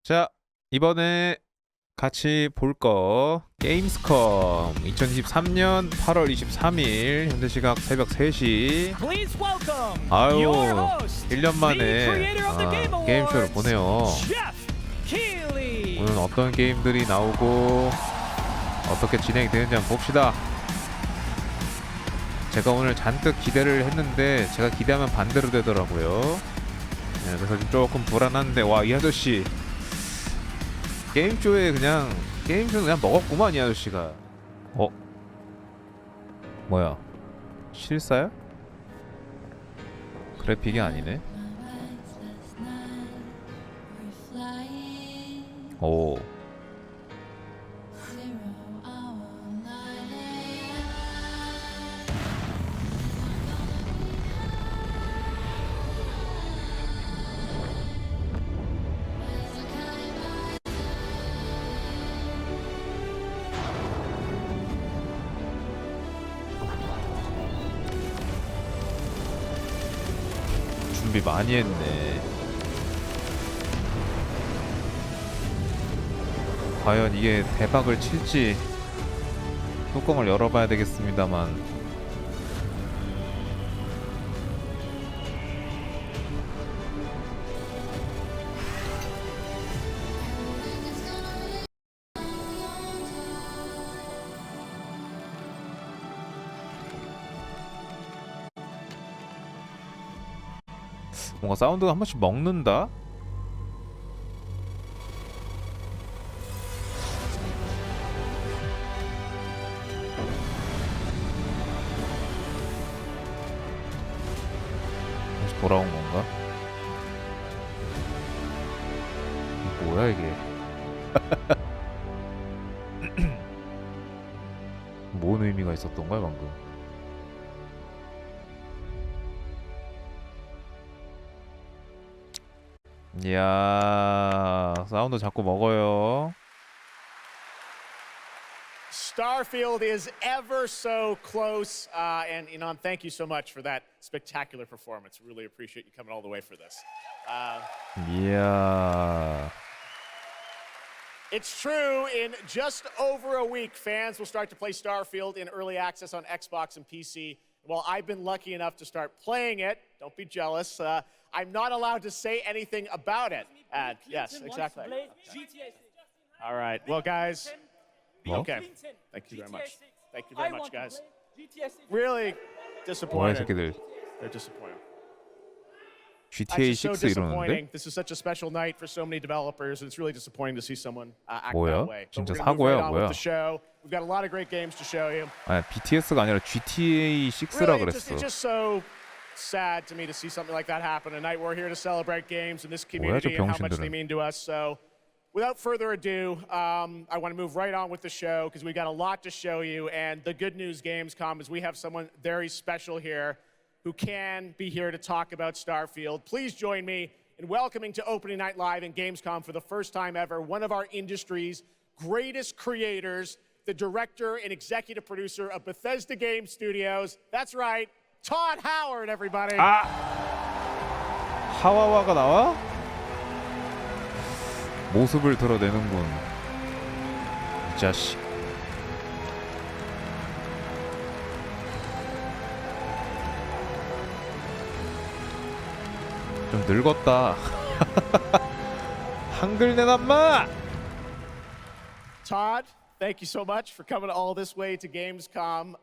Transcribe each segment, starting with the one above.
자, 이번에 같이 볼 거 게임스컴 2023년 8월 23일 현재 시각 새벽 3시. 아유, 1년 만에 게임쇼를 보네요. 오늘 어떤 게임들이 나오고 어떻게 진행이 되는지 한번 봅시다. 제가 오늘 잔뜩 기대를 했는데 제가 기대하면 반대로 되더라고요. 네, 그래서 조금 불안한데, 와, 이 아저씨 게임쇼에 그냥 먹었구만, 이 아저씨가. 뭐야, 실사야? 그래픽이 아니네. 오, 준비 많이 했네. 과연 이게 대박을 칠지 뚜껑을 열어봐야 되겠습니다만. 뭔가 사운드가 한 번씩 먹는다? 다시 돌아온 건가? 이게 뭐야 이게? 뭔 의미가 있었던 거야 방금? 이야, 사운드 자꾸 먹어요. Starfield is ever so close, and thank you so much for that spectacular performance. Really appreciate you coming all the way for this. 이야, It's true. In just over a week, fans will start to play Starfield in early access on Xbox and PC. Well, I've been lucky enough to start playing it. Don't be jealous. I'm not allowed to say anything about it. Yes, exactly. All right. Well, guys. Okay. Thank you very much. Thank you very much, guys. Really 뭐야 이 disappointed. 새끼들. They're disappointed. GTA Actually, so 6 이러는데? disappointing. This is such a special night for so many developers, and it's really disappointing to see someone act 뭐야? that way. 진짜 But we're gonna move 사고야, right on 뭐야? with the show. We've got a lot of great games to show you. 아니, BTS가 아니라 GTA 6라 Really, 그랬어. it's just so sad to me to see something like that happen. Tonight we're here to celebrate games and this community and how much they mean to us. So, without further ado, I want to move right on with the show because we've got a lot to show you. And the good news, Gamescom, is we have someone very special here who can be here to talk about Starfield. Please join me in welcoming to Opening Night Live in Gamescom for the first time ever, one of our industry's greatest creators, the director and executive producer of Bethesda Game Studios. That's right, Todd Howard, everybody. 아! 하와와가 나와? 모습을 드러내는군. 이 자식. 좀 늙었다. 한글 내놨마! Todd, thank you so much for coming all this way to Gamescom.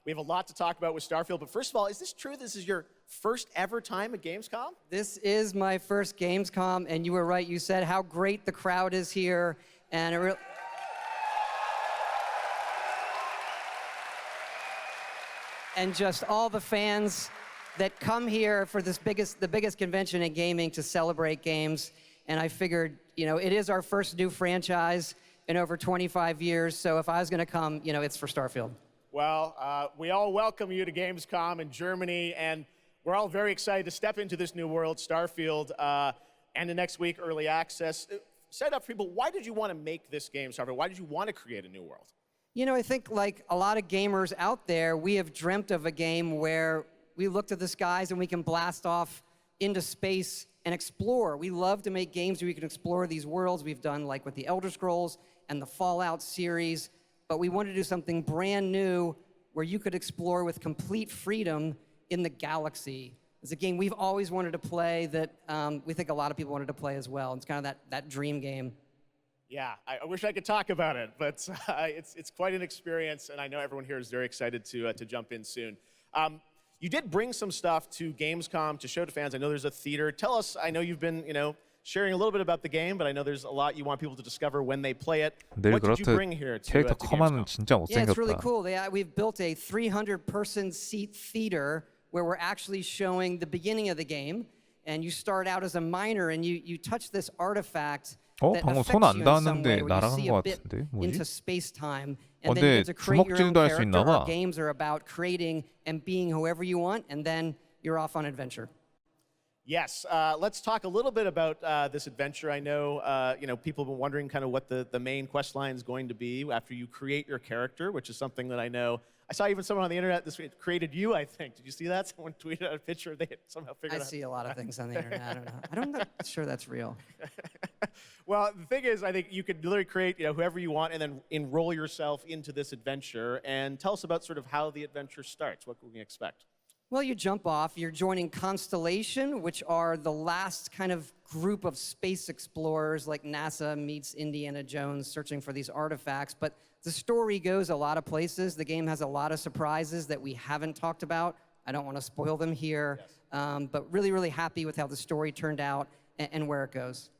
We have a lot to talk about with Starfield, but first of all, is this true? This is your first ever time at Gamescom? This is my first Gamescom, and you were right. You said how great the crowd is here, and and just all the fans that come here for the biggest convention in gaming to celebrate games. And I figured, it is our first new franchise in over 25 years. So if I was going to come, it's for Starfield. Well, we all welcome you to Gamescom in Germany, and we're all very excited to step into this new world, Starfield, and the next week, early access. Set up for people, why did you want to make this game, Starfield? Why did you want to create a new world? I think like a lot of gamers out there, we have dreamt of a game where we look to the skies and we can blast off into space and explore. We love to make games where we can explore these worlds. We've done like with the Elder Scrolls and the Fallout series, but we wanted to do something brand new where you could explore with complete freedom in the galaxy. It's a game we've always wanted to play that we think a lot of people wanted to play as well. It's kind of that dream game. Yeah, I wish I could talk about it, but it's quite an experience, and I know everyone here is very excited to jump in soon. You did bring some stuff to Gamescom to show to fans. I know there's a theater. Tell us, I know you've been, sharing a little bit about the game, but I know there's a lot you want people to discover when they play it. What did you bring here to 캐릭터 커마는 Gamescom? 진짜 Yeah, it's really 못생겼다. cool. We've built a 300-person seat theater where we're actually showing the beginning of the game, and you start out as a miner, and you touch this artifact that 방금 affects 손 안 you in some way, 닿았는데 where you 날아간 see 것 a bit 같은데 뭐지? into space-time, and 근데 then you get to create your own 주먹질도 할수 character. 있나 봐. Our games are about creating and being whoever you want, and then you're off on adventure. Yes, let's talk a little bit about this adventure. I know, people have been wondering kind of what the main quest line is going to be after you create your character, which is something that I know. I saw even someone on the internet this week created you, I think. Did you see that? Someone tweeted out a picture. They had somehow figured out. I see a lot of things on the internet. I don't know. I'm not sure that's real. Well, the thing is, I think you could literally create whoever you want and then enroll yourself into this adventure. And tell us about sort of how the adventure starts. What can we expect? Well, you jump off. You're joining Constellation, which are the last kind of group of space explorers, like NASA meets Indiana Jones searching for these artifacts. But the story goes a lot of places. The game has a lot of surprises that we haven't talked about. I don't want to spoil them here, yes. But really, really happy with how the story turned out and where it goes.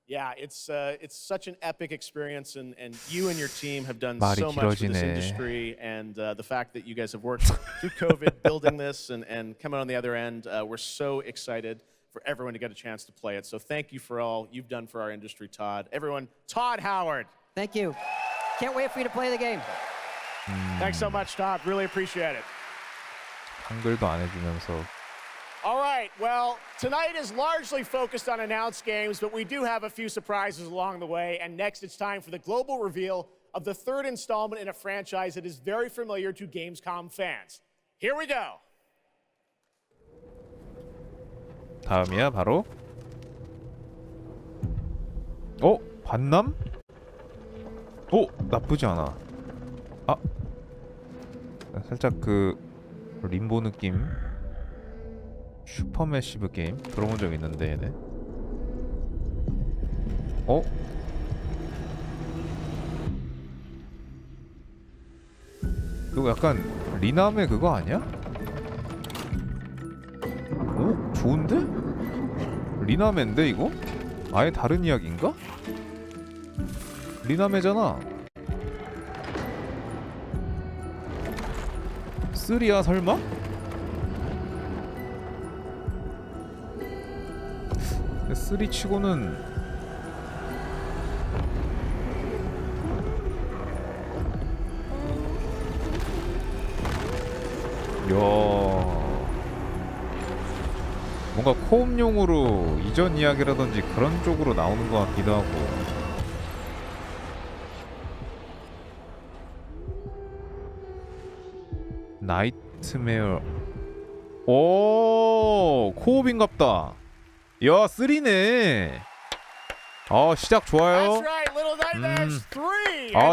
Yeah, it's such an epic experience, and you and your team have done 말이 so much for this 길어지네. industry, and the fact that you guys have worked through COVID building this and come out on the other end, we're so excited for everyone to get a chance to play it. So thank you for all you've done for our industry, Todd. Everyone, Todd Howard. Thank you. Can't wait for you to play the game. Thanks so much, Todd. Really appreciate it. 한글도 안 해주면서. All right, well, tonight is largely focused on announced games, but we do have a few surprises along the way. And next, it's time for the global reveal of the third installment in a franchise that is very familiar to Gamescom fans. Here we go. 다음이야 바로. 반남? 나쁘지 않아. 살짝 그 림보 느낌. 슈퍼매시브 게임 들어본 적 있는데 얘네. 이거 약간 리남의 그거 아니야? 좋은데? 리나메인데 이거? 아예 다른 이야기인가? 리나메잖아. 3야 설마? 근데 3 치고는 뭔가 코업용으로 이전 이야기라든지 그런 쪽으로 나오는 것 같기도 하고. 나이트메어. 코업인갑다. 야, 3네. 시작 좋아요.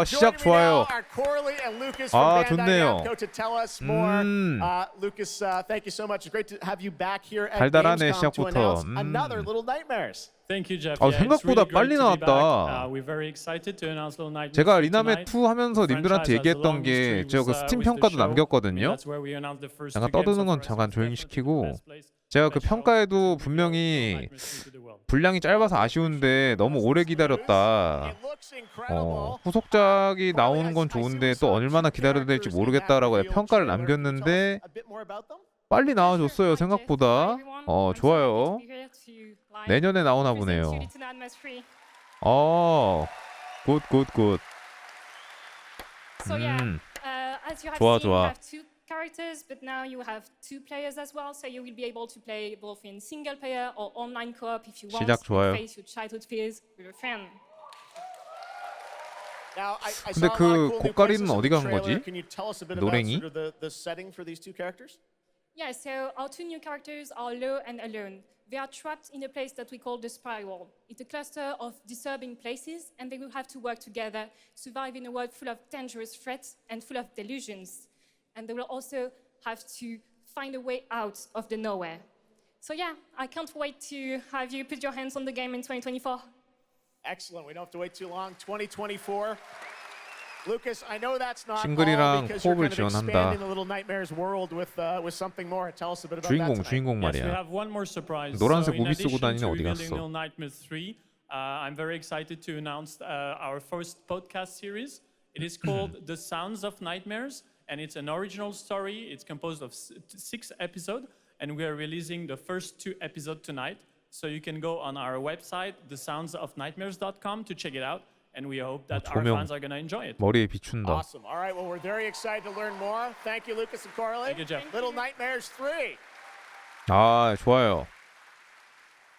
시작 좋아요. 좋네요. Lucas, thank you so much. It's great to have you back here at 달달하네, Gamescom to 시작부터. announce another Little Nightmares. Thank you, Jeff. 생각보다 빨리 나왔다. We're very excited to announce Little Nightmares. 제가 리나메 2 하면서 님들한테 얘기했던 게 제가 그 스팀 평가도 남겼거든요. 잠깐 떠드는 건 잠깐 조용히 시키고, 제가 그 평가에도 분명히 분량이 짧아서 아쉬운데 너무 오래 기다렸다. 후속작이 나오는 건 좋은데 또 얼마나 기다려야 될지 모르겠다라고 평가를 남겼는데 빨리 나와줬어요, 생각보다. 좋아요. 내년에 나오나 보네요. 굿. 좋아. Characters, but now you have 2 players as well, so you will be able to play both in single player or online co-op if you want 시작 좋아요. to face your childhood fears with a friend. 근데 그 고가리는 어디 간 거지? 노랭이? The setting for these 2 characters? Yeah, so our 2 new characters are Lo and Alone. They are trapped in a place that we call the spiral. It's a cluster of disturbing places, and they will have to work together to survive in a world full of dangerous threats and full of delusions. And they will also have to find a way out of the nowhere. So yeah, I can't wait to have you put your hands on the game in 2024. Excellent. We don't have to wait too long. 2024. Lucas, I know that's not all 싱글이랑 because you're 코업을 kind of 지원한다. expanding the Little Nightmares world with something more. Tell us a bit about that tonight. 주인공 Yes, we 말이야. have one more surprise. 노란색 So in 우비 쓰고 addition 다니는 to 어디 revealing 갔어? Little Nightmares 3, I'm very excited to announce our first podcast series. It is called The Sounds of Nightmares, and it's an original story. It's composed of 6 episodes, and we are releasing the first 2 episodes tonight. So you can go on our website, thesoundsofnightmares.com, to check it out. And we hope that our 조명. fans are going to enjoy it. 머리에 비춘다. Awesome. All right. Well, we're very excited to learn more. Thank you, Lucas and Coralie. Thank you, Jeff. Little Nightmares 3. 아, 좋아요.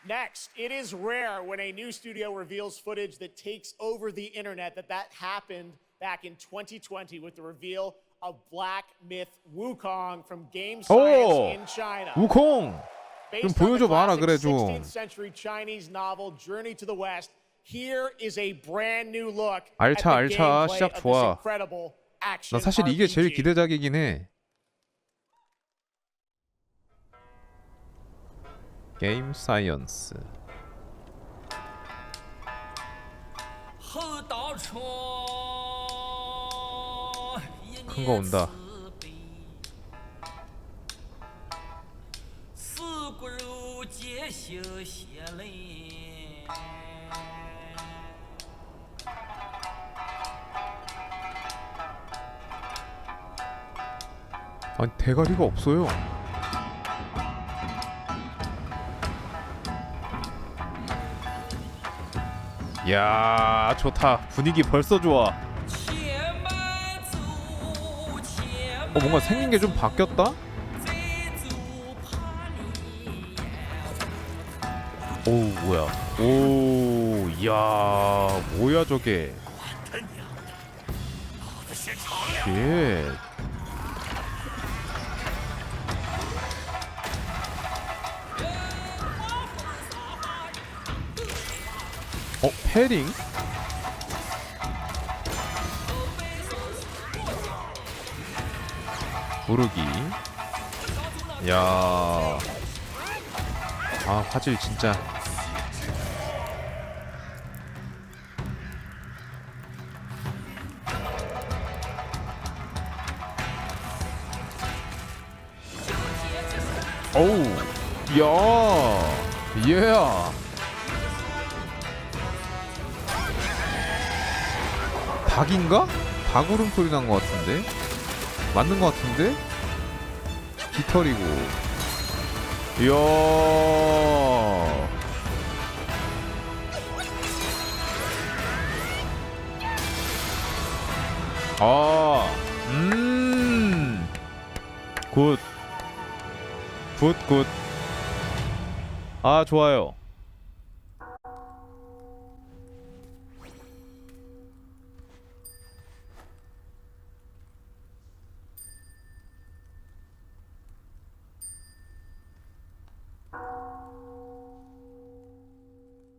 Next, it is rare when a new studio reveals footage that takes over the internet. That happened back in 2020 with the reveal of Black Myth Wukong from Game Science in China. 우콩. 좀 Based on the 보여줘 봐라 classic 그래 좀. 16th century Chinese novel Journey to the West, here is a brand new look 알차, at the 알차. gameplay 시작 of 좋아. this incredible action 나 사실 이게 제일 RPG. 기대작이긴 해. 게임 사이언스. 큰 거 온다. 아니 대가리가 없어요. 야 좋다. 분위기 벌써 좋아. 뭔가 생긴 게 좀 바뀌었다? 오 뭐야? 오 이야 뭐야 저게? 쉣. 패링? 부르기. 야. 아, 화질 진짜. 어우. 야. 예. 닭인가? 닭 울음소리 난 것 같은데? 맞는 것 같은데? 깃털이고. 이야. 아, 굿. 굿. 아, 좋아요.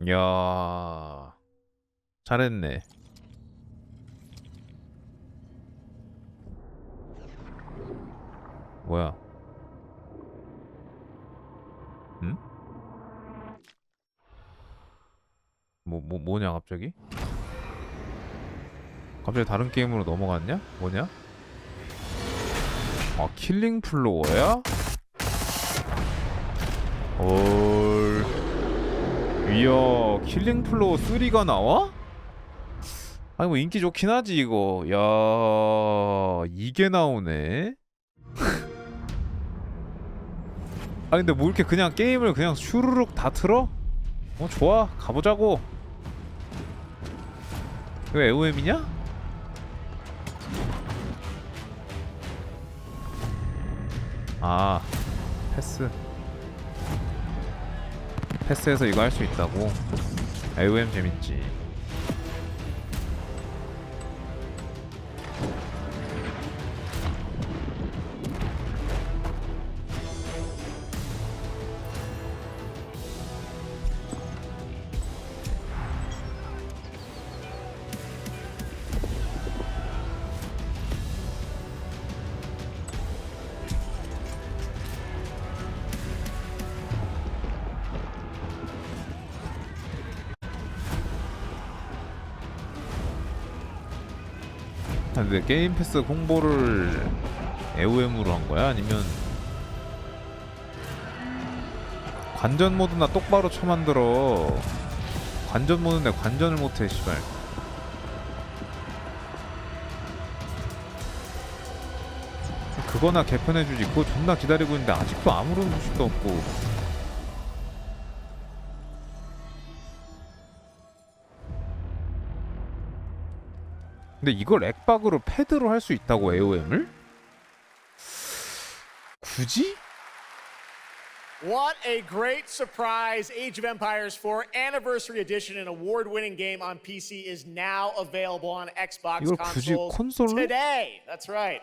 야 잘했네. 뭐야? 응? 뭐냐 갑자기? 갑자기 다른 게임으로 넘어갔냐? 뭐냐? 아 킬링 플로어야? 올. 이야 킬링 플로어 3가 나와? 아니 뭐 인기 좋긴 하지 이거. 야 이게 나오네. 아 근데 뭐 이렇게 그냥 게임을 그냥 슈르륵 다 틀어? 좋아 가보자고. 이거 AOM이냐? 아 패스해서 이거 할 수 있다고? AOM 재밌지. 근데 게임 패스 홍보를 AOM으로 한 거야? 아니면 관전 모드나 똑바로 쳐만들어. 관전 모드인데 관전을 못해 씨발. 그거나 개편해주지. 그거 존나 기다리고 있는데 아직도 아무런 소식도 없고. 근데 이걸 액박으로 패드로 할 수 있다고 AOM을? 굳이? What a great surprise. Age of Empires 4 Anniversary Edition, an award-winning game on PC, is now available on Xbox 이걸 굳이 consoles 콘솔로? today. That's right.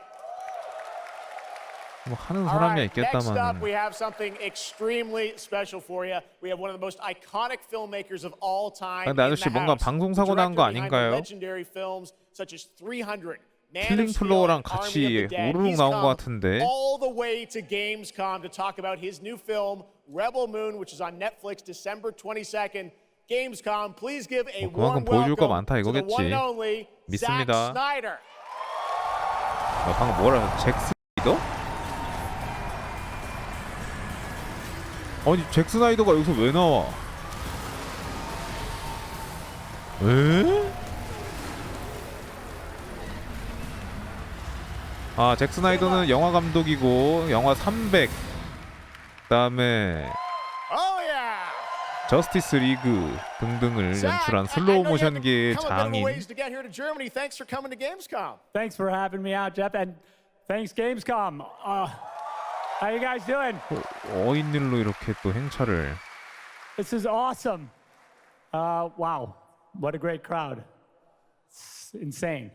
뭐 하는 All 사람이야 right, next up, 있겠다만. we have something extremely special for you. We have one of the most iconic filmmakers of all time. 근데 아저씨 in the 뭔가 house. 방송 The 사고 난 거 director behind the 아닌가요? legendary films such as 300, Man 킬링 of Steel, 플로어랑 and Army of 같이 the Dead. 우르륵 He's 나온 거 come 같은데. all the way to Gamescom to talk about his new film, Rebel Moon, which is on Netflix December 22nd. Gamescom, please give a warm 그만큼 보여줄 거 welcome 많다 to the 이거겠지. one and only Zack 믿습니다. Snyder. 방금 뭐라 잭스나이더? 아니 잭스나이더가 여기서 왜 나와? 에? 아 잭스나이더는 영화 감독이고 영화 300 그다음에 Oh yeah. 저스티스 리그 등등을 연출한 슬로우 모션계의 장인. ways to get here to Germany. Thanks for coming to Gamescom. Thanks for having me out, Jeff, and thanks Gamescom. How you guys doing? 어인일로 이렇게 또 행차를. This is awesome. Wow, what a great crowd. It's insane.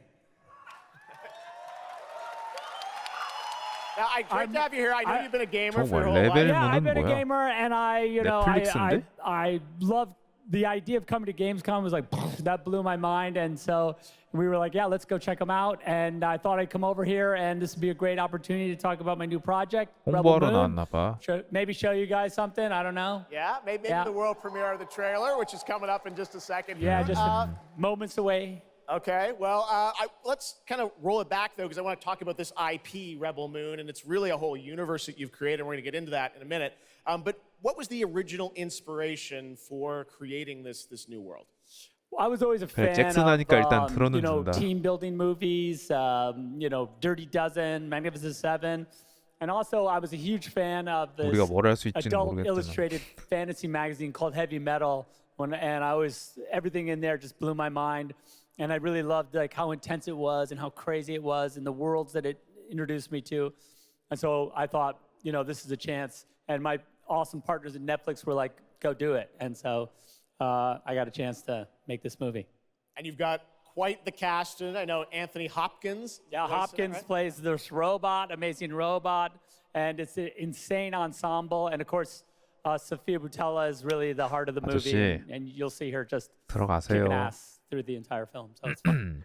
Now, great to have you here. I know you've been a gamer for your 정말 whole life. Yeah, I've 레벨문은 been a 뭐야? gamer, and 넷플릭스인데? I love the idea of coming to Gamescom. Was like that blew my mind, and so we were like, yeah, let's go check them out. And I thought I'd come over here, and this would be a great opportunity to talk about my new project, Rebel 홍보하러 Moon. 나왔나 봐. Maybe show you guys something. I don't know. Yeah, maybe Yeah. the world premiere of the trailer, which is coming up in just a second. Yeah, just moments away. Okay, well, let's kind of roll it back, though, because I want to talk about this IP, Rebel Moon, and it's really a whole universe that you've created, and we're going to get into that in a minute. But what was the original inspiration for creating this new world? I was always a 그래, fan 잭슨하니까 일단 of 들어는 준다. team building movies, Dirty Dozen, Magnificent Seven, and also I was a huge fan of this 우리가 뭘 할 수 있지는 adult 모르겠지만. illustrated fantasy magazine called Heavy Metal. And I was everything in there just blew my mind, and I really loved like how intense it was and how crazy it was and the worlds that it introduced me to. And so I thought, this is a chance. And my awesome partners at Netflix were like, go do it. And so I got a chance to make this movie. And you've got quite the cast in it. I know Anthony Hopkins. Yeah, Hopkins plays this robot, amazing robot, and it's an insane ensemble. And of course, Sofia Boutella is really the heart of the movie, 아저씨, and you'll see her just 들어가세요. kicking ass through the entire film. So it's fun.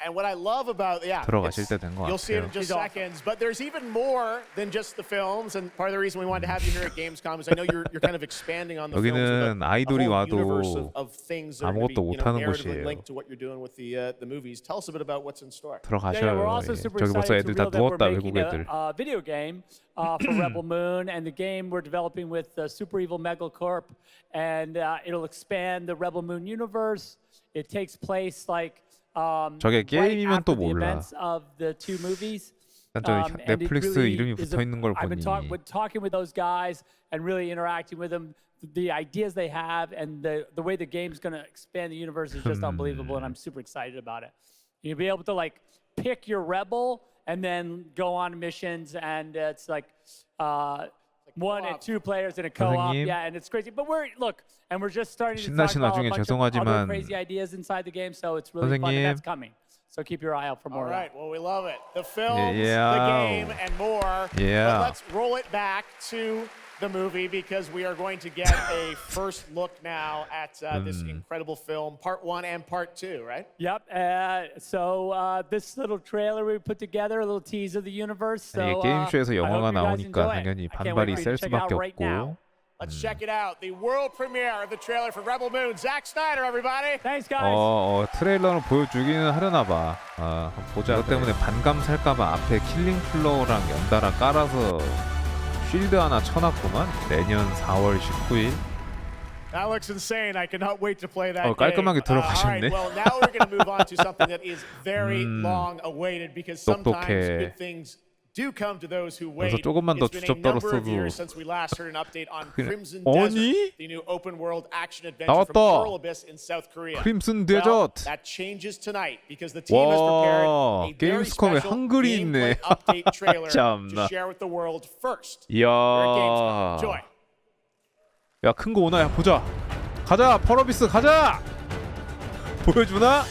And what I love about 들어가실 때 된 것 you'll see it 같아요. in just He's awesome. seconds, but there's even more than just the films. And part of the reason we wanted to have you here at Gamescom is I know you're kind of expanding on the films 여기는 with 아이돌이 a whole 와도 universe of things that are going to 아무것도 be 못하는 narratively 곳이에요. linked to what you're doing with the movies. Tell us a bit about what's in store. Yeah, we're 들어가셔요. also 예. super 저기 벌써 excited to 애들 다 reveal that we're 누웠다 making 외국 애들. a video game for Rebel Moon, and the game we're developing with Super Evil Megacorp, and it'll expand the Rebel Moon universe. It takes place like 저게 right 게임이면 after 또 the 몰라. events of the two movies. 난 저기 And it 넷플릭스 really 이름이 is 붙어 있는 걸 I've been 보니 talking with those guys and really interacting with them. The ideas they have and the way the game's going to expand the universe is just unbelievable, and I'm super excited about it. You'll be able to like pick your rebel and then go on missions, and it's like one and two players in a co-op. 선생님. Yeah, and it's crazy. But we're just starting to 신나신 talk about 와중에 a bunch of other 죄송하지만 crazy ideas inside the game, so it's really fun, and 선생님. that's coming. So keep your eye out for more All of that. right, well, we love it. The films, Yeah. the game, and more. Yeah. But let's roll it back to the movie because we are going to get a first look now at this incredible film, part 1 and part 2, right? Yep. So this little trailer we put together, a little tease of the universe. So 이게 게임쇼에서 I hope 영화가 you guys 나오니까 enjoy it. 당연히 I can't 반발이 wait for you 셀 to check out 수밖에 right now. 없고 Let's check it out. The world premiere of the trailer for Rebel Moon. Zack Snyder, everybody. Thanks, guys. 트레일러는 보여주기는 하려나 봐. 한번 보자. 그것 때문에 반감 살까봐 앞에 킬링 플로우랑 연달아 깔아서 쉴드 하나 쳐놨구만. 내년 4월 19일. That looks insane. I cannot wait to play that game. 깔끔하게 들어가셨네. All right, well, now we're going to move on to something that is very long awaited because sometimes good things do come to those who wait. 그래서 조금만 더 It's been a 주접 number of 떨었어도 years since we last heard an update on Crimson 아니? Desert, the new open world action adventure from 나왔다. Pearl Abyss in South Korea. 크림슨 Well, 데저트. that changes tonight because the team has prepared 와, a very 게임스컴에 special 한글이 gameplay 있네. update trailer to 참나. share with the world first. 이야. Here at Gamescom. Enjoy. 야, 큰 거 오나? 야, 보자. 가자, 펄어비스 가자. 보여주나?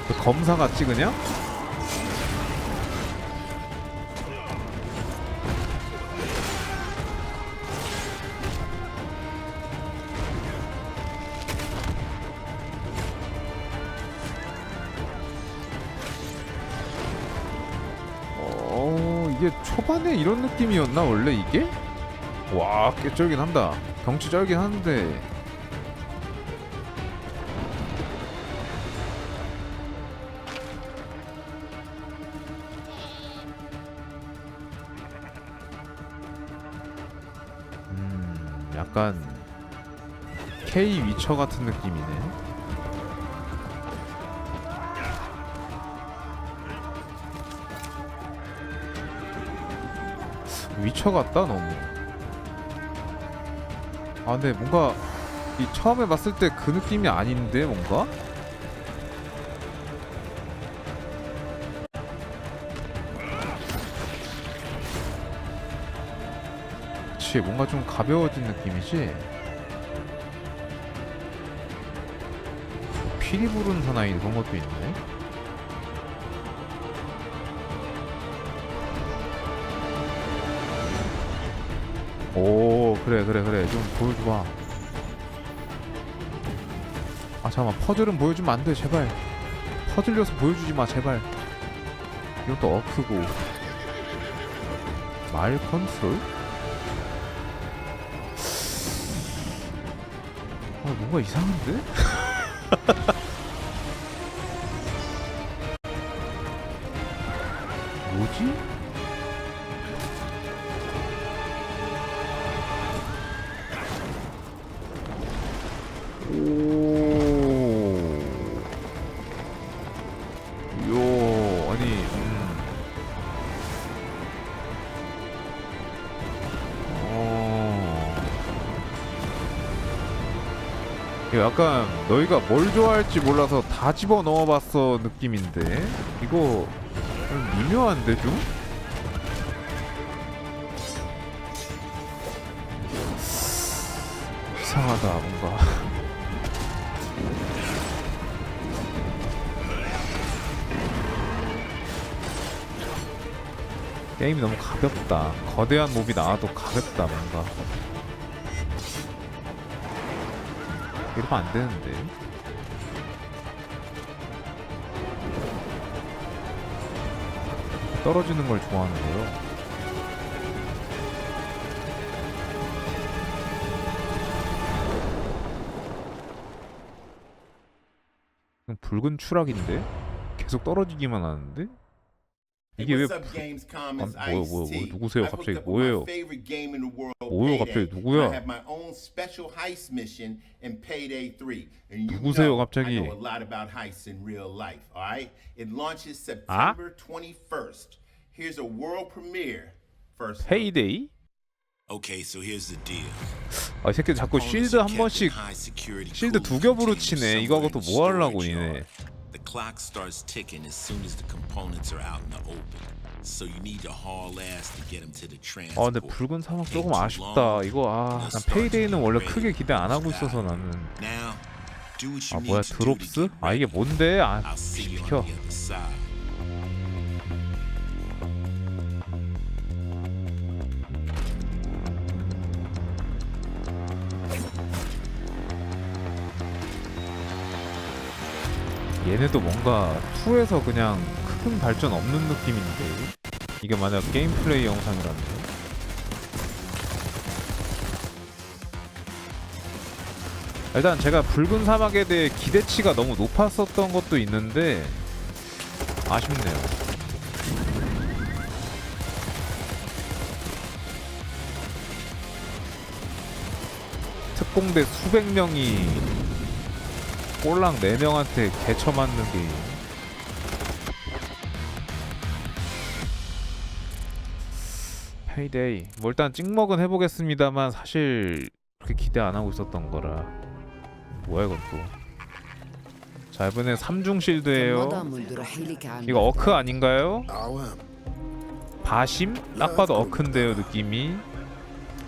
그 검사 같지 그냥? 이게 초반에 이런 느낌이었나 원래 이게? 와, 꽤 쩔긴 한다. 경치 쩔긴 한데. 약간 K 위쳐 같은 느낌이네. 위쳐 같다 너무. 근데 뭔가 이 처음에 봤을 때 그 느낌이 아닌데 뭔가? 그치, 뭔가 좀 가벼워진 느낌이지? 피리 부른 사나이 그런 것도 있네. 오, 그래 좀 보여줘봐. 잠깐만, 퍼즐은 보여주면 안돼 제발. 퍼즐 요소 보여주지마 제발. 이것도 어크고 말 컨트롤? 뭔가 이상한데? 뭐지? 약간 너희가 뭘 좋아할지 몰라서 다 집어넣어봤어 느낌인데 이거 좀 미묘한데 좀? 이상하다 뭔가. 게임이 너무 가볍다. 거대한 몹이 나와도 가볍다 뭔가. 이러면 안 되는데. 떨어지는 걸 좋아하는 거요. 붉은 추락인데? 계속 떨어지기만 하는데? 이게 왜 뭐야 누구세요 갑자기? 뭐예요? 뭐예요 갑자기? 누구야? 누구세요 갑자기? 아? 페이데이? 이 새끼 자꾸 쉴드 한 번씩 쉴드 두 겹으로 치네. 이거하고 또 뭐 하려고 이네. The clock starts ticking as soon as the components are out in the open. So you need to haul ass to get them to the transport. 근데 붉은 사막 조금 아쉽다. 이거 난 페이데이는 원래 크게 기대 안 하고 있어서 나는. 뭐야 드롭스? 이게 뭔데? 비켜. 얘네도 뭔가 2에서 그냥 큰 발전 없는 느낌인데 이게 만약 게임 플레이 영상이라면 일단 제가 붉은 사막에 대해 기대치가 너무 높았었던 것도 있는데 아쉽네요. 특공대 수백 명이 꼴랑 4명한테 개쳐 맞는 게임. 페이데이 뭐 일단 찍먹은 해보겠습니다만 사실 그렇게 기대 안 하고 있었던 거라. 뭐야 이건 또. 자 이번엔 3중 실드예요. 이거 어크 아닌가요? 바심? 딱 봐도 어크인데요 느낌이.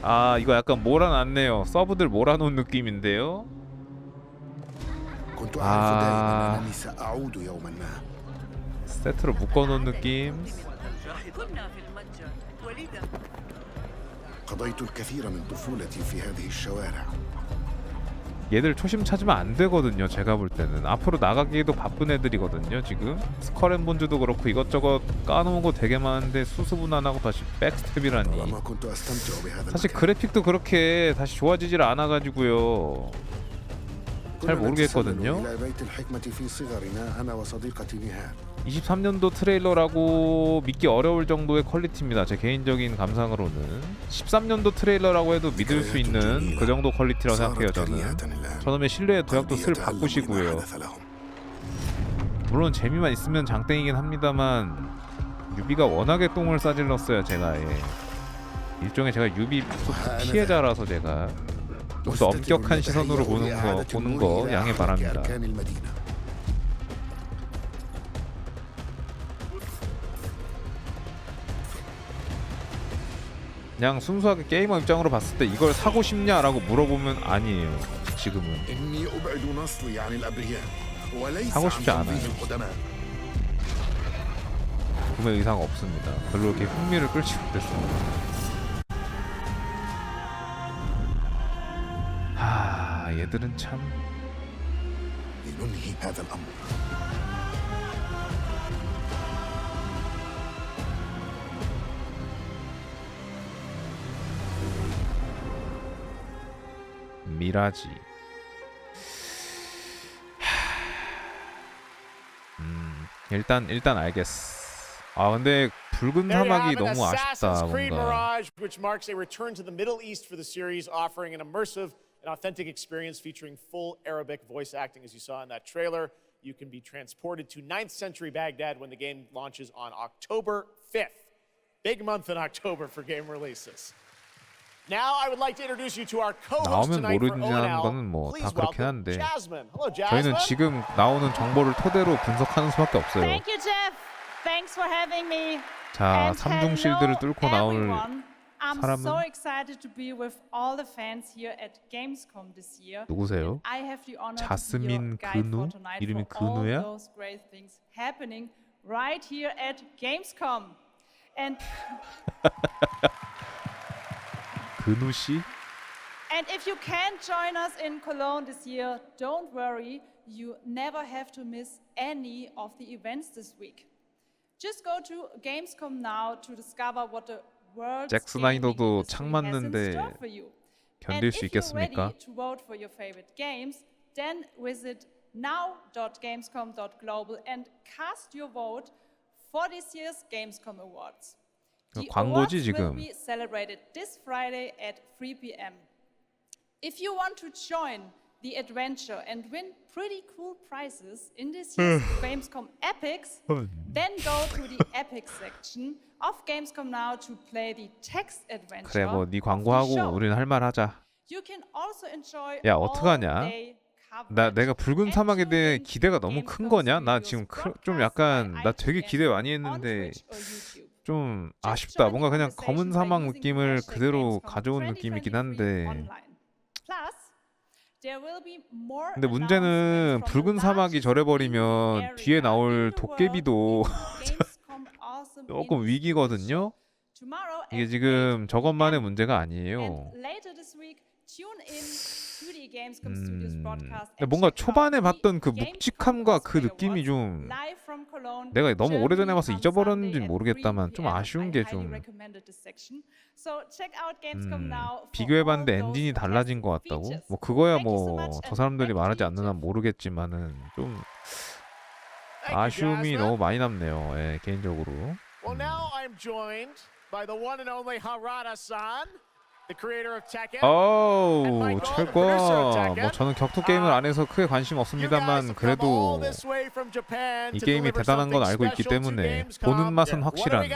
아 이거 약간 몰아놨네요. 서브들 몰아놓은 느낌인데요. 아 세트로 묶어놓은 느낌. 얘들 초심 찾으면 안 되거든요. 제가 볼 때는 앞으로 나가기에도 바쁜 애들이거든요. 지금 스컬앤본즈도 그렇고 이것저것 까놓은 거 되게 많은데 수습은 안 하고 다시 백스텝이라니. 사실 그래픽도 그렇게 다시 좋아지질 않아가지고요. 잘 모르겠거든요. 23년도 트레일러라고 믿기 어려울 정도의 퀄리티입니다. 제 개인적인 감상으로는 13년도 트레일러라고 해도 믿을 수 있는 그 정도 퀄리티라고 생각해요. 저놈의 신뢰의 도약도 슬 바꾸시고요. 물론 재미만 있으면 장땡이긴 합니다만 유비가 워낙에 똥을 싸질렀어요. 제가 일종의 제가 유비 피해자라서 제가 좀 더 엄격한 시선으로 보는 거 양해 바랍니다. 그냥 순수하게 게이머 입장으로 봤을 때 이걸 사고 싶냐라고 물어보면 아니에요. 지금은 사고 싶지 않아요. 구매 의사가 없습니다. 별로 이렇게 흥미를 끌지 못했습니다. 얘들은 참 미라지. 일단 알겠어. 아 근데 붉은 사막이 너무 아쉽다 뭔가. which marks a return to the Middle East for the series, offering an immersive an authentic experience featuring full Arabic voice acting, as you saw in that trailer. You can be transported to 9th century Baghdad when the game launches on October 5th. Big month in October for game releases. Now I would like to introduce you to our co-host 나오면 tonight for 모르는 ONL. 거는 뭐 다 Please 그렇긴 welcome 한데 Jasmine. Hello, Jasmine. 저희는 지금 나오는 정보를 토대로 분석하는 수밖에 없어요. Thank you, Jeff. Thanks for having me. 자, And 3중 hello, 실드를 뚫고 나올 everyone. I'm 사람은 so excited to be with all the fans here at Gamescom this year. 누구세요? I have the honor to be 자스민 your guide 근우? for tonight 이름이 for all 근우야? those great things happening right here at Gamescom. And 근우 씨? And if you can't join us in Cologne this year, don't worry, you never have to miss any of the events this week. Just go to Gamescom now to discover what the world's 잭 gaming 스나이더도 industry 창 has in 맞는데 store for you. And 견딜 수 if you're 있겠습니까? ready to vote for your favorite games, then visit now.gamescom.global and cast your vote for this year's Gamescom Awards. The 광고지 awards will 지금. be celebrated this Friday at 3 p.m. If you want to join the adventure and win pretty cool prizes in this year's Gamescom Epics, then go to the Epics section of Gamescom now to play the text adventure. 그래 뭐 네 of the 광고하고 show. 우리는 할 말 하자. You can also enjoy 야, all 어떡하냐? day 나 coverage 내가 붉은 and 사막에 tune 대해 in to 기대가 너무 큰 Gamescom 거냐? 나 Studios 지금 좀 broadcast 약간 by 나 되게 IGN 기대 많이 on 했는데 Twitch or YouTube. 좀 Just 아쉽다. join 뭔가 the 그냥 검은 conversation by 사막 using 느낌을 hashtag 그대로 Gamescom 가져온 느낌이긴 2023 한데 online. Plus, there will be more 근데 문제는 announcements from 붉은 the 사막이 largest 저래버리면 gaming 뒤에 area 나올 in the 도깨비도 world in Gamescom Awesome 조금 Indie 위기거든요. Tomorrow 이게 at 지금 8 저것만의 p.m. 문제가 And 아니에요. later this week, tune in 2D Gamescom Studios broadcast. 근데 뭔가 초반에 봤던 그 묵직함과 그 느낌이 좀 내가 너무 오래전에 봐서 잊어버렸는지 모르겠다만 좀 아쉬운 게 좀 비교해봤는데 엔진이 달라진 것 같다고? 뭐 그거야 뭐 저 사람들이 말하지 않는 한 모르겠지만은 좀 아쉬움이 너무 많이 남네요. 예, 개인적으로. Well, now I'm joined by the one and only Harada-san, the creator of Tekken. 어우, 철권. 뭐 저는 격투 게임을 안 해서 크게 관심 없습니다만 그래도 이 게임이 대단한 건 알고 있기 때문에 보는 맛은 확실한.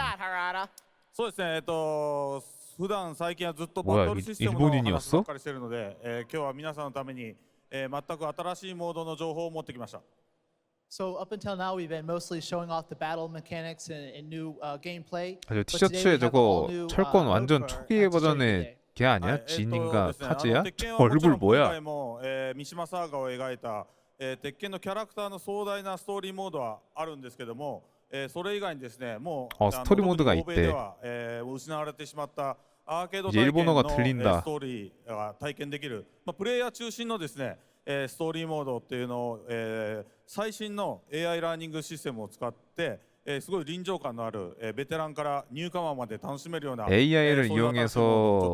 そうですね。普段最近はずっとバ 뭐야 トルシステムの話ば 일본인이었어? っかりしてるので、今日は皆さんのために、全く新しいモードの情報を持ってきました。 So up until now, we've been mostly showing off the battle mechanics and new gameplay. 저 But today we 티셔츠에 have all 저거 new, 철권 mode 완전 for, 초기의 to show you 버전의 today. 걔 아니야? はい 진인가 ですね 카즈야? 鉄拳 저 はもちろ 얼굴 ん今回 뭐야? も、三島サーガを描いた、鉄拳のキャラクターの壮大なストーリーモードはあるんですけども、それ以外にですね、もうストーリーモードが特に欧米で 있대 は、失われてしまったアーケード 이제 体験 일본어가 の、들린다. ストーリーが体験できる、プレイヤー中心のですね、ストーリーモードっていうのを、最新の AI ラーニングシステムを使って、すごい臨場感のある、ベテランからニューカマーまで楽しめるような AI를 そういう新しいモードをちょ 이용해서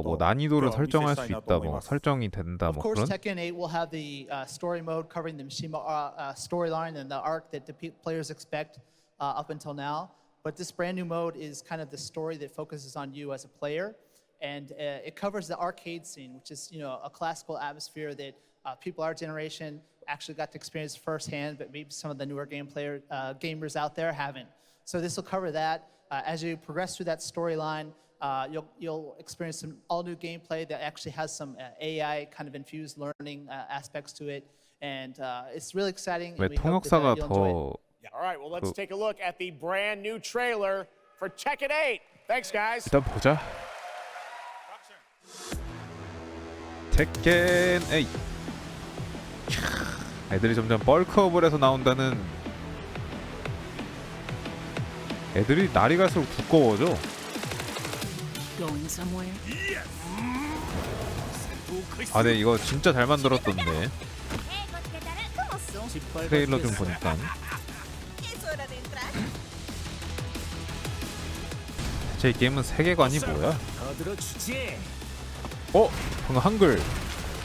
っと 뭐 난이도를 今日はお見せ 설정할 した 수 いなと 있다, 思い 뭐 ます。 설정이 된다, Of 뭐 course, 그런. Tekken 8 will have the story mode covering the Mishima storyline and the arc that the players expect up until now. But this brand new mode is kind of the story that focuses on you as a player, and it covers the arcade scene, which is a classical atmosphere that people our generation actually got to experience firsthand, but maybe some of the newer gamers out there haven't. So this will cover that. As you progress through that storyline, you'll experience some all-new gameplay that actually has some AI kind of infused learning aspects to it, and it's really exciting. 왜 And we hope that, 통역사가 you'll enjoy it. 더 All right, well, let's take a look at the brand new trailer for Tekken 8. Thanks, guys. 일단 보자. 테켄 8. 애들이 점점 벌크업을 해서 나온다는. 애들이 날이 갈수록 두꺼워져. 아, 네, 이거 진짜 잘 만들었던데. 트레일러 좀 보니까. 제 게임은 세계관이 뭐야? 방금 한글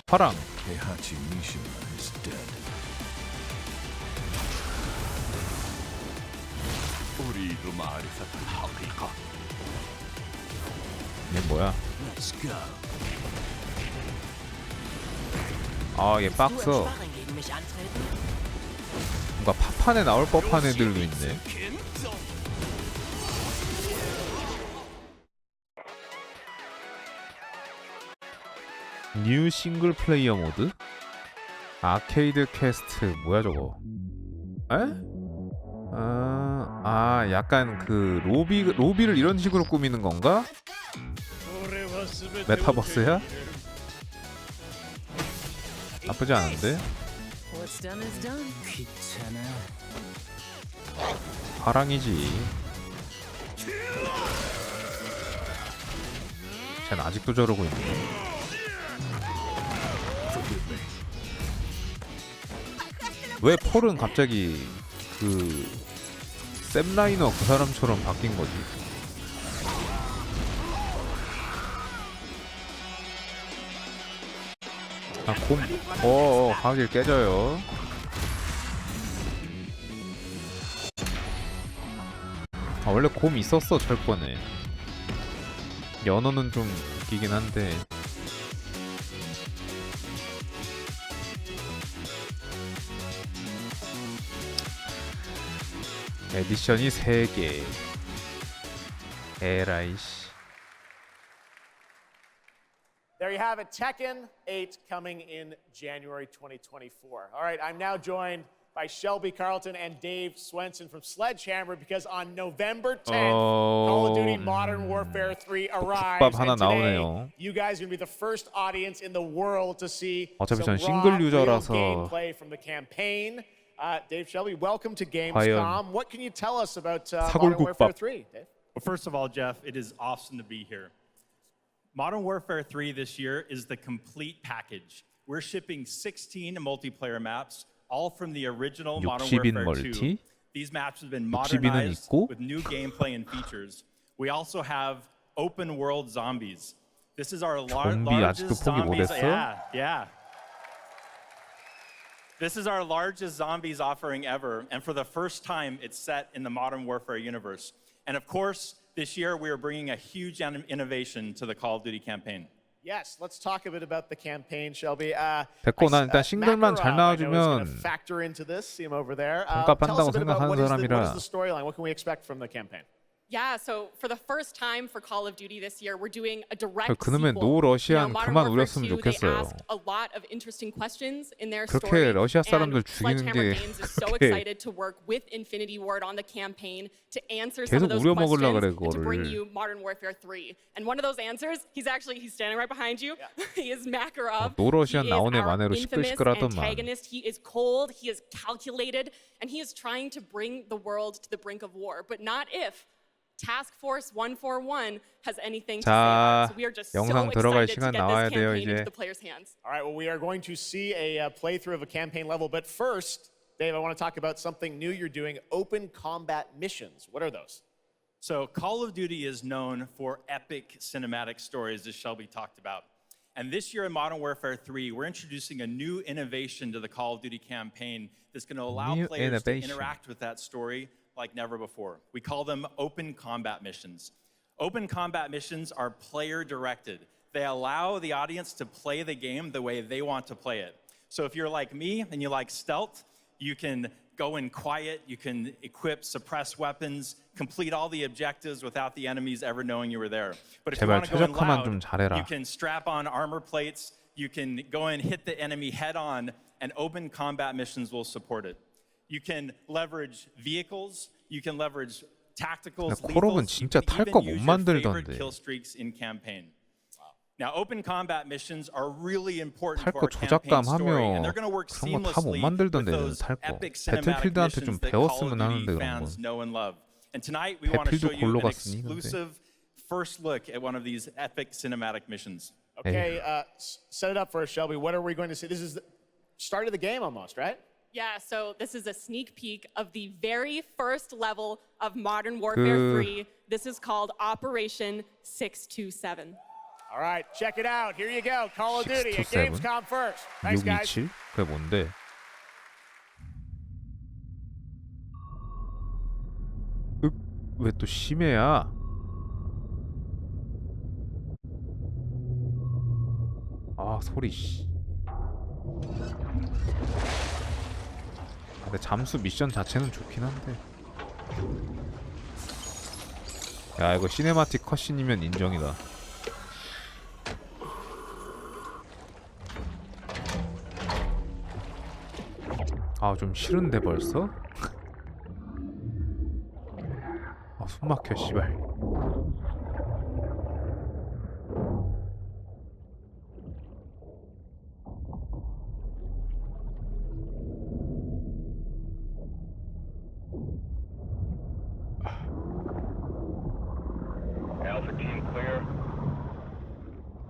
파랑. 얘 뭐야? 아, 얘 빡서. 뭔가 파판에 나올 법한 애들도 있네. 뉴 싱글 플레이어 모드? 아케이드 퀘스트 뭐야 저거? 에? 약간 그 로비를 이런 식으로 꾸미는 건가? 메타버스야? 나쁘지 않은데? 파랑이지. 쟤는 아직도 저러고 있네. 왜 폴은 갑자기 그 샘라이너 그 사람처럼 바뀐 거지? 가길 깨져요. 원래 곰 있었어 철권에. 연어는 좀 웃기긴 한데. 에디션이 3개. 에라이씨. There you have it, Tekken 8 coming in January 2024. All right, I'm now joined by Shelby Carlton and Dave Swenson from Sledgehammer because on November 10th, Call of Duty Modern Warfare 3 arrives. 하나 And today, 나오네요. you guys are going to be the first audience in the world to see 어차피 some 전 raw, 싱글 real 유저라서. gameplay from the campaign. Dave, Shelby, welcome to Gamescom. What can you tell us about Modern Warfare 3, Dave? Well, first of all, Jeff, it is awesome to be here. Modern Warfare 3 this year is the complete package. we're shipping 16 multiplayer maps, all from the original Modern 60인 Warfare 2. 멀티? These maps have been 60인은 modernized 있고? with new gameplay and features. We also have open world zombies. This is our 좀비 largest 아직도 포기 zombies. 못했어? Yeah. This is our largest zombies offering ever, and for the first time, it's set in the Modern Warfare universe. And of course, this year we are bringing a huge innovation to the Call of Duty campaign. Yes, let's talk a bit about the campaign, Shelby. 됐고 난 일단 싱글만 잘 나와주면 factor into this. See him over there. 돈값 Tell us 한다고 a bit about 생각하는 what is 사람이라 the storyline? What can we expect from the campaign? Yeah, so for the first time for Call of Duty this year, we're doing a direct 그놈의 노 러시안 그만 우렸으면 좋겠어요. a lot of interesting questions in their 그렇게 story. 러시아 사람들 And 죽이는 Sledgehammer 게 Games is so 그렇게 excited to work with Infinity Ward on the campaign to answer 계속 some of those 우려먹으려 questions 그래, and to bring 그거를. you Modern Warfare 3. And one of those answers, he's standing right behind you. He is Makarov. 노러시안 He is 나온 애 our 만회로 infamous 시끌시끌하더만. antagonist. He is cold, he is calculated, and he is trying to bring the world to the brink of war. But not if Task Force 141 has anything to say about it. So we are just so 영상 들어갈 excited to 시간 get 나와야 this 돼요, campaign into 이제. the players' hands. All right, well, we are going to see a playthrough of a campaign level. But first, Dave, I want to talk about something new you're doing, open combat missions. What are those? So Call of Duty is known for epic cinematic stories, as Shelby talked about. And this year in Modern Warfare 3, we're introducing a new innovation to the Call of Duty campaign that's going to allow New players to innovation. interact with that story like never before. We call them open combat missions. Open combat missions are player-directed. They allow the audience to play the game the way they want to play it. So if you're like me and you like stealth, you can go in quiet, you can equip, suppress weapons, complete all the objectives without the enemies ever knowing you were there. But if you 제발 want to go in 최적화만 좀 loud, 잘해라. you can strap on armor plates, you can go and hit the enemy head on, and open combat missions will support it. You can leverage vehicles, you can leverage tacticals, 근데 콜옵은 lethals, you 진짜 can 탈 even 거 use 못 your favorite 만들던데. kill streaks in campaign. Now, open combat missions are really important 탈 to 거 our campaign 조작감 story, and 하며 they're going to work 그런 거 다 못 seamlessly with 만들던데 those 탈 거. epic cinematic 배틀필드한테 좀 missions that Call of 배웠으면 Duty 하는데 그런 건. fans know and love. And tonight we want to show 배필도 you 골로 an 갔으니, 근데. exclusive first look at one of these epic cinematic missions. Okay, set it up for us, Shelby. What are we going to see? This is the start of the game almost, right? Yeah, so this is a sneak peek of the very first level of Modern Warfare 3. This is called Operation 627. All right, check it out. Here you go. Call of Duty at 627? Gamescom first. Thanks, guys. 627? 그게 뭔데? 왜 또 심해야? 아 소리 씨. 근데 잠수 미션 자체는 좋긴 한데. 야 이거 시네마틱 컷신이면 인정이다. 아 좀 싫은데 벌써? 아 숨막혀 씨발.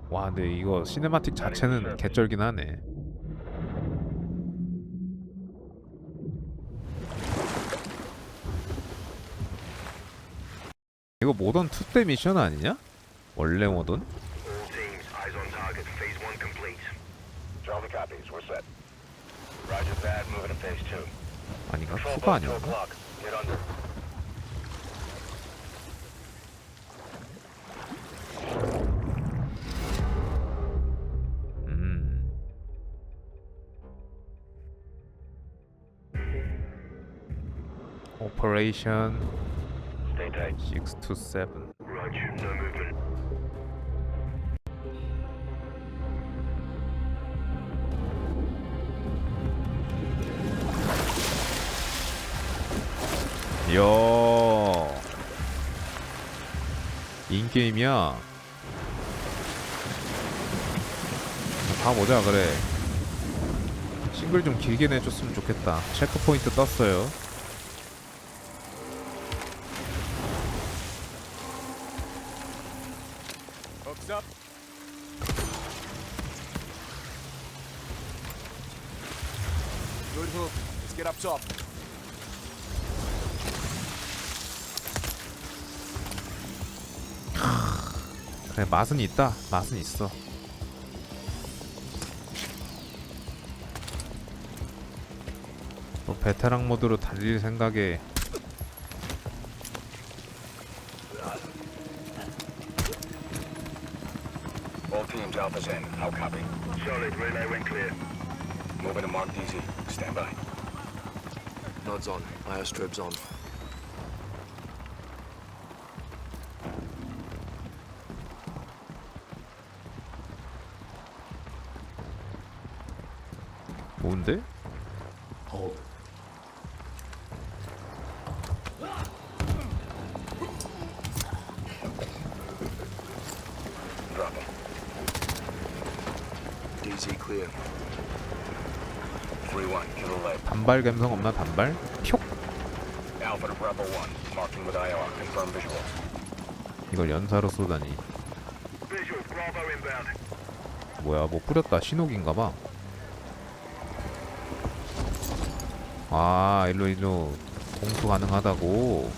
와 근데 이거 시네마틱 자체는 개쩔긴 하네. 이거 모던 2 때 미션 아니냐? 원래 모던? 아닌가? 2가 아니었나? Operation 627. 이야 인게임이야. 봐보자. 그래 싱글 좀 길게 내줬으면 좋겠다. 체크포인트 떴어요. Hooks up. group. Let's get up top. 그래, 맛은 있다. 맛은 있어. 또 베테랑 모드로 달릴 생각에 All teams, Alpha's in. How copy? Solid. Relay when clear. Moving to Mark DZ. Stand by. Nods on. Iostrobes on. 뭔데? Hold. Drop him. DZ clear. 3-1. Kill the leg. 단발 감성 없나? 단발? 표. Alpha to Bravo 1. Marking with IR. Confirm visual. 이걸 연사로 쏘다니. Visual. Bravo inbound. 뭐야, 뭐 뿌렸다. 신호기인가봐. 아, 일로 공수 가능하다고.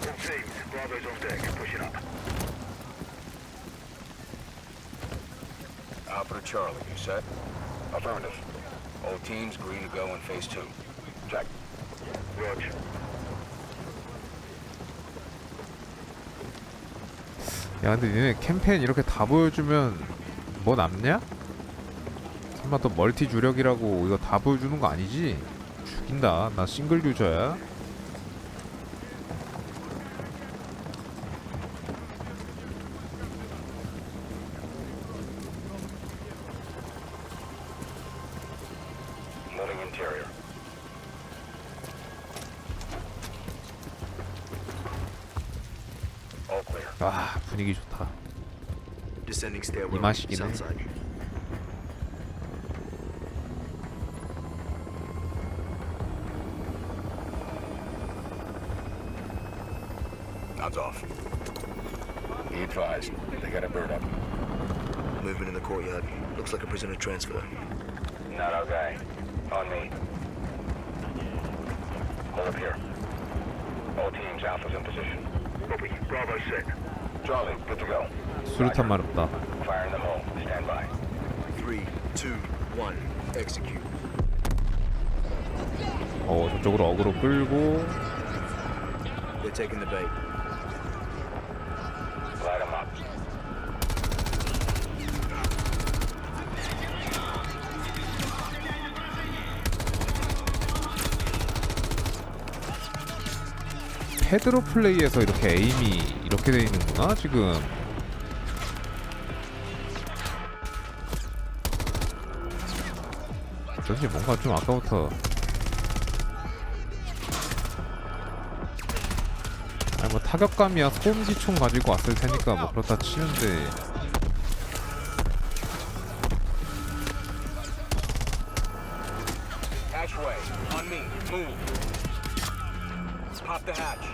All teams. Bravo's on deck. Pushing up. Alpha to Charlie. You set? Affirmative. All teams green to go in phase 2. Check. Roger. 야, 근데 니네 캠페인 이렇게 다 보여주면 뭐 남냐? 설마 또 멀티 주력이라고 이거 다 보여주는 거 아니지? 죽인다. 나 싱글 유저야. Moving interior. All clear. 아, 분위기 좋다. Descending stairwell. 이 맛이긴 해. South side. Nods off. Be advised. They got a bird up. Movement in the courtyard. Looks like a prisoner transfer. Not our guy. On me. Hold up here. All teams, Alpha's in position. Copy. Bravo set. Charlie, good to go. 수류탄 마렵다. Fire in the hole. Stand by. 3, 2, 1. Execute. 저쪽으로 어그로 끌고. They're taking the bait. Light them up. 패드로 플레이에서 이렇게 에임이 이렇게 돼 있는구나 지금. 어쩐지 뭔가 좀 아까부터 아니 뭐 타격감이야 소음기총 가지고 왔을 테니까 뭐 그렇다 치는데 Hatchway. On me. Move. Pop the hatch.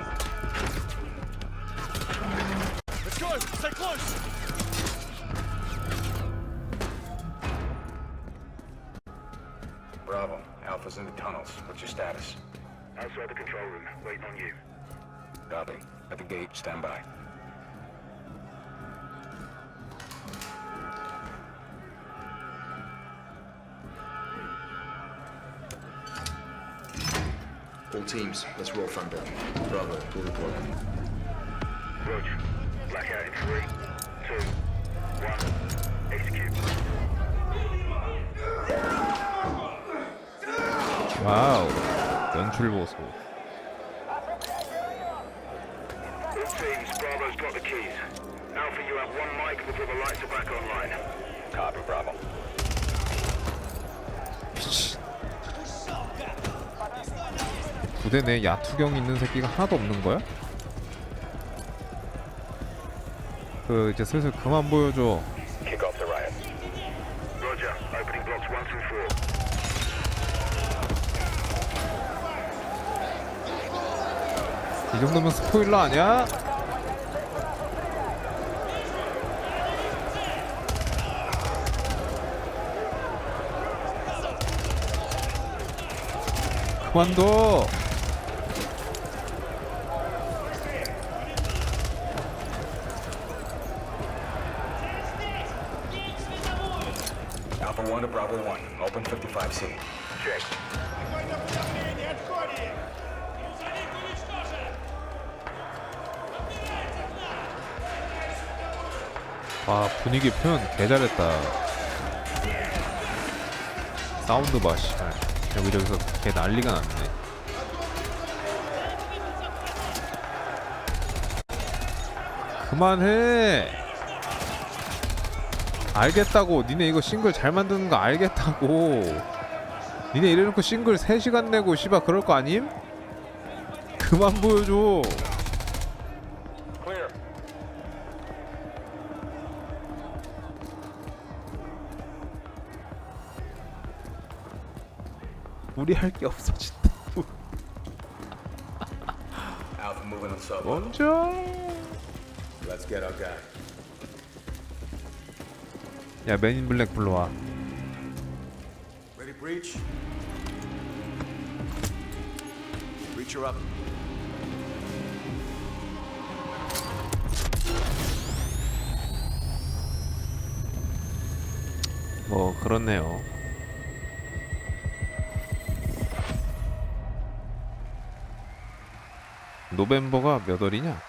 Let's go. Stay close. Bravo. Alpha's in the tunnels. What's your status? Outside the control room. Waiting on you. Copy. At the gate. Stand by. All teams, let's roll thunder. Bravo, pull the plug. Roger. Blackout in 3, 2, 1. Execute. 와우 연출 보소. All teams, Bravo's got the keys. Alpha, you have 1 mic before the lights are back online. Copy, Bravo. 부대 내 야투경 있는 새끼가 하나도 없는 거야? 그 이제 슬슬 그만 보여줘. Kick off the riot. Roger. Opening blocks 1 through 4. 이 정도면 스포일러 아니야? Copy. 1 2. 그만둬. Alpha 1 to Bravo 1. Open 55C. Check. 와, 분위기 표현 개 잘했다. 사운드 봐, 씨발. 여기저기서 개 난리가 났네. 그만해. 알겠다고. 니네 이거 싱글 잘 만드는 거 알겠다고. 니네 이래놓고 싱글 3시간 내고 씨발 그럴 거 아님? 그만 보여줘. 우리 할 게 없어진다. Alpha moving on sub. 먼저. Let's get our guy. 야, 맨인 블랙 불러와. Ready, breach? Breacher up. 뭐 그렇네요. 노벰버가 몇 월이냐?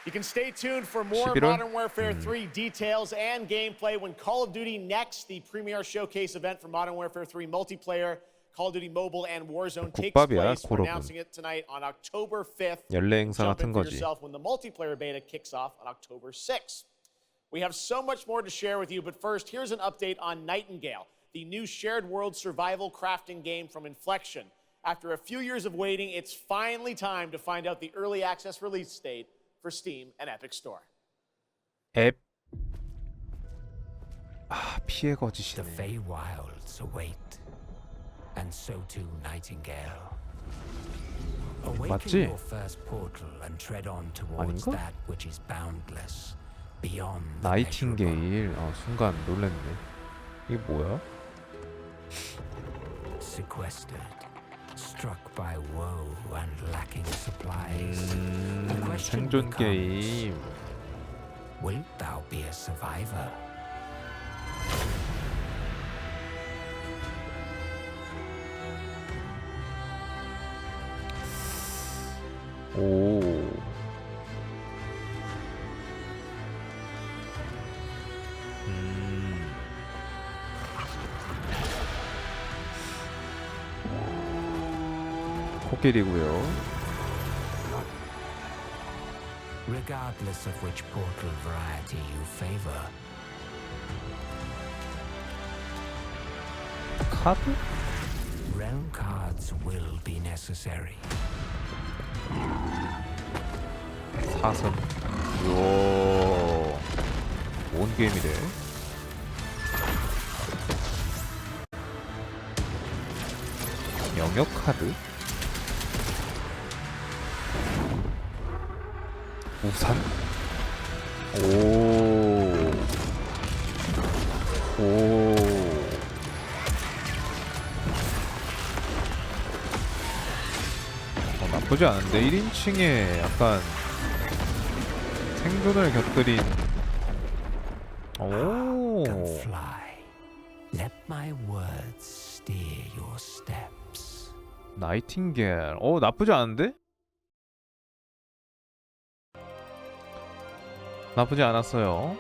You can stay tuned for more 11월? Modern Warfare 3 details and gameplay when Call of Duty Next, the premier showcase event for Modern Warfare 3 multiplayer, Call of Duty Mobile and Warzone takes 국밥이야, place. We're 고로군. announcing it tonight on October 5th. 연례 행사 Jump 같은 in for 거지. yourself when the multiplayer beta kicks off on October 6th. We have so much more to share with you, but first, here's an update on Nightingale, the new shared world survival crafting game from Inflection. After a few years of waiting, it's finally time to find out the early access release date for Steam and Epic Store. 앱. 아, 피해 거짓이네. The Feywilds await, and so too Nightingale. Awaken 맞지? your first portal and tread on towards 아닌가? that which is boundless, beyond the 나이팅게일. 순간 놀랐네. 이게 뭐야? sequestered, struck by woe and lacking supplies. The question 생존 becomes, 게임. wilt thou be a survivor? 오. 코끼리고요. Regardless of which portal variety you favor. 카드? Realm cards will be necessary. 사선. 요. 뭔 게임이래? 영역 카드? 우산? 오. 나쁘지 않은데 1인칭에 약간 생존을 곁들인. 오. Come fly. Let my words steer your steps. 나이팅게일. 나쁘지 않은데? 나쁘지 않았어요.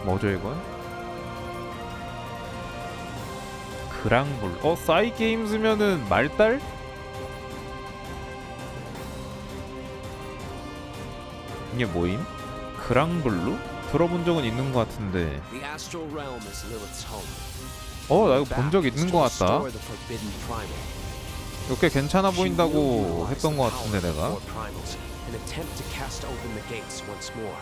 뭐죠 이건? 그랑블. 싸이게임즈면은 말달? 이게 뭐임? 그랑블루? 들어본 적은 있는 것 같은데. The astral realm is Lilith's home. 나 이거 본 적 있는 것 같다. 이거 꽤 괜찮아 보인다고 했던 것 같은데 내가. An attempt to cast open the gates once more.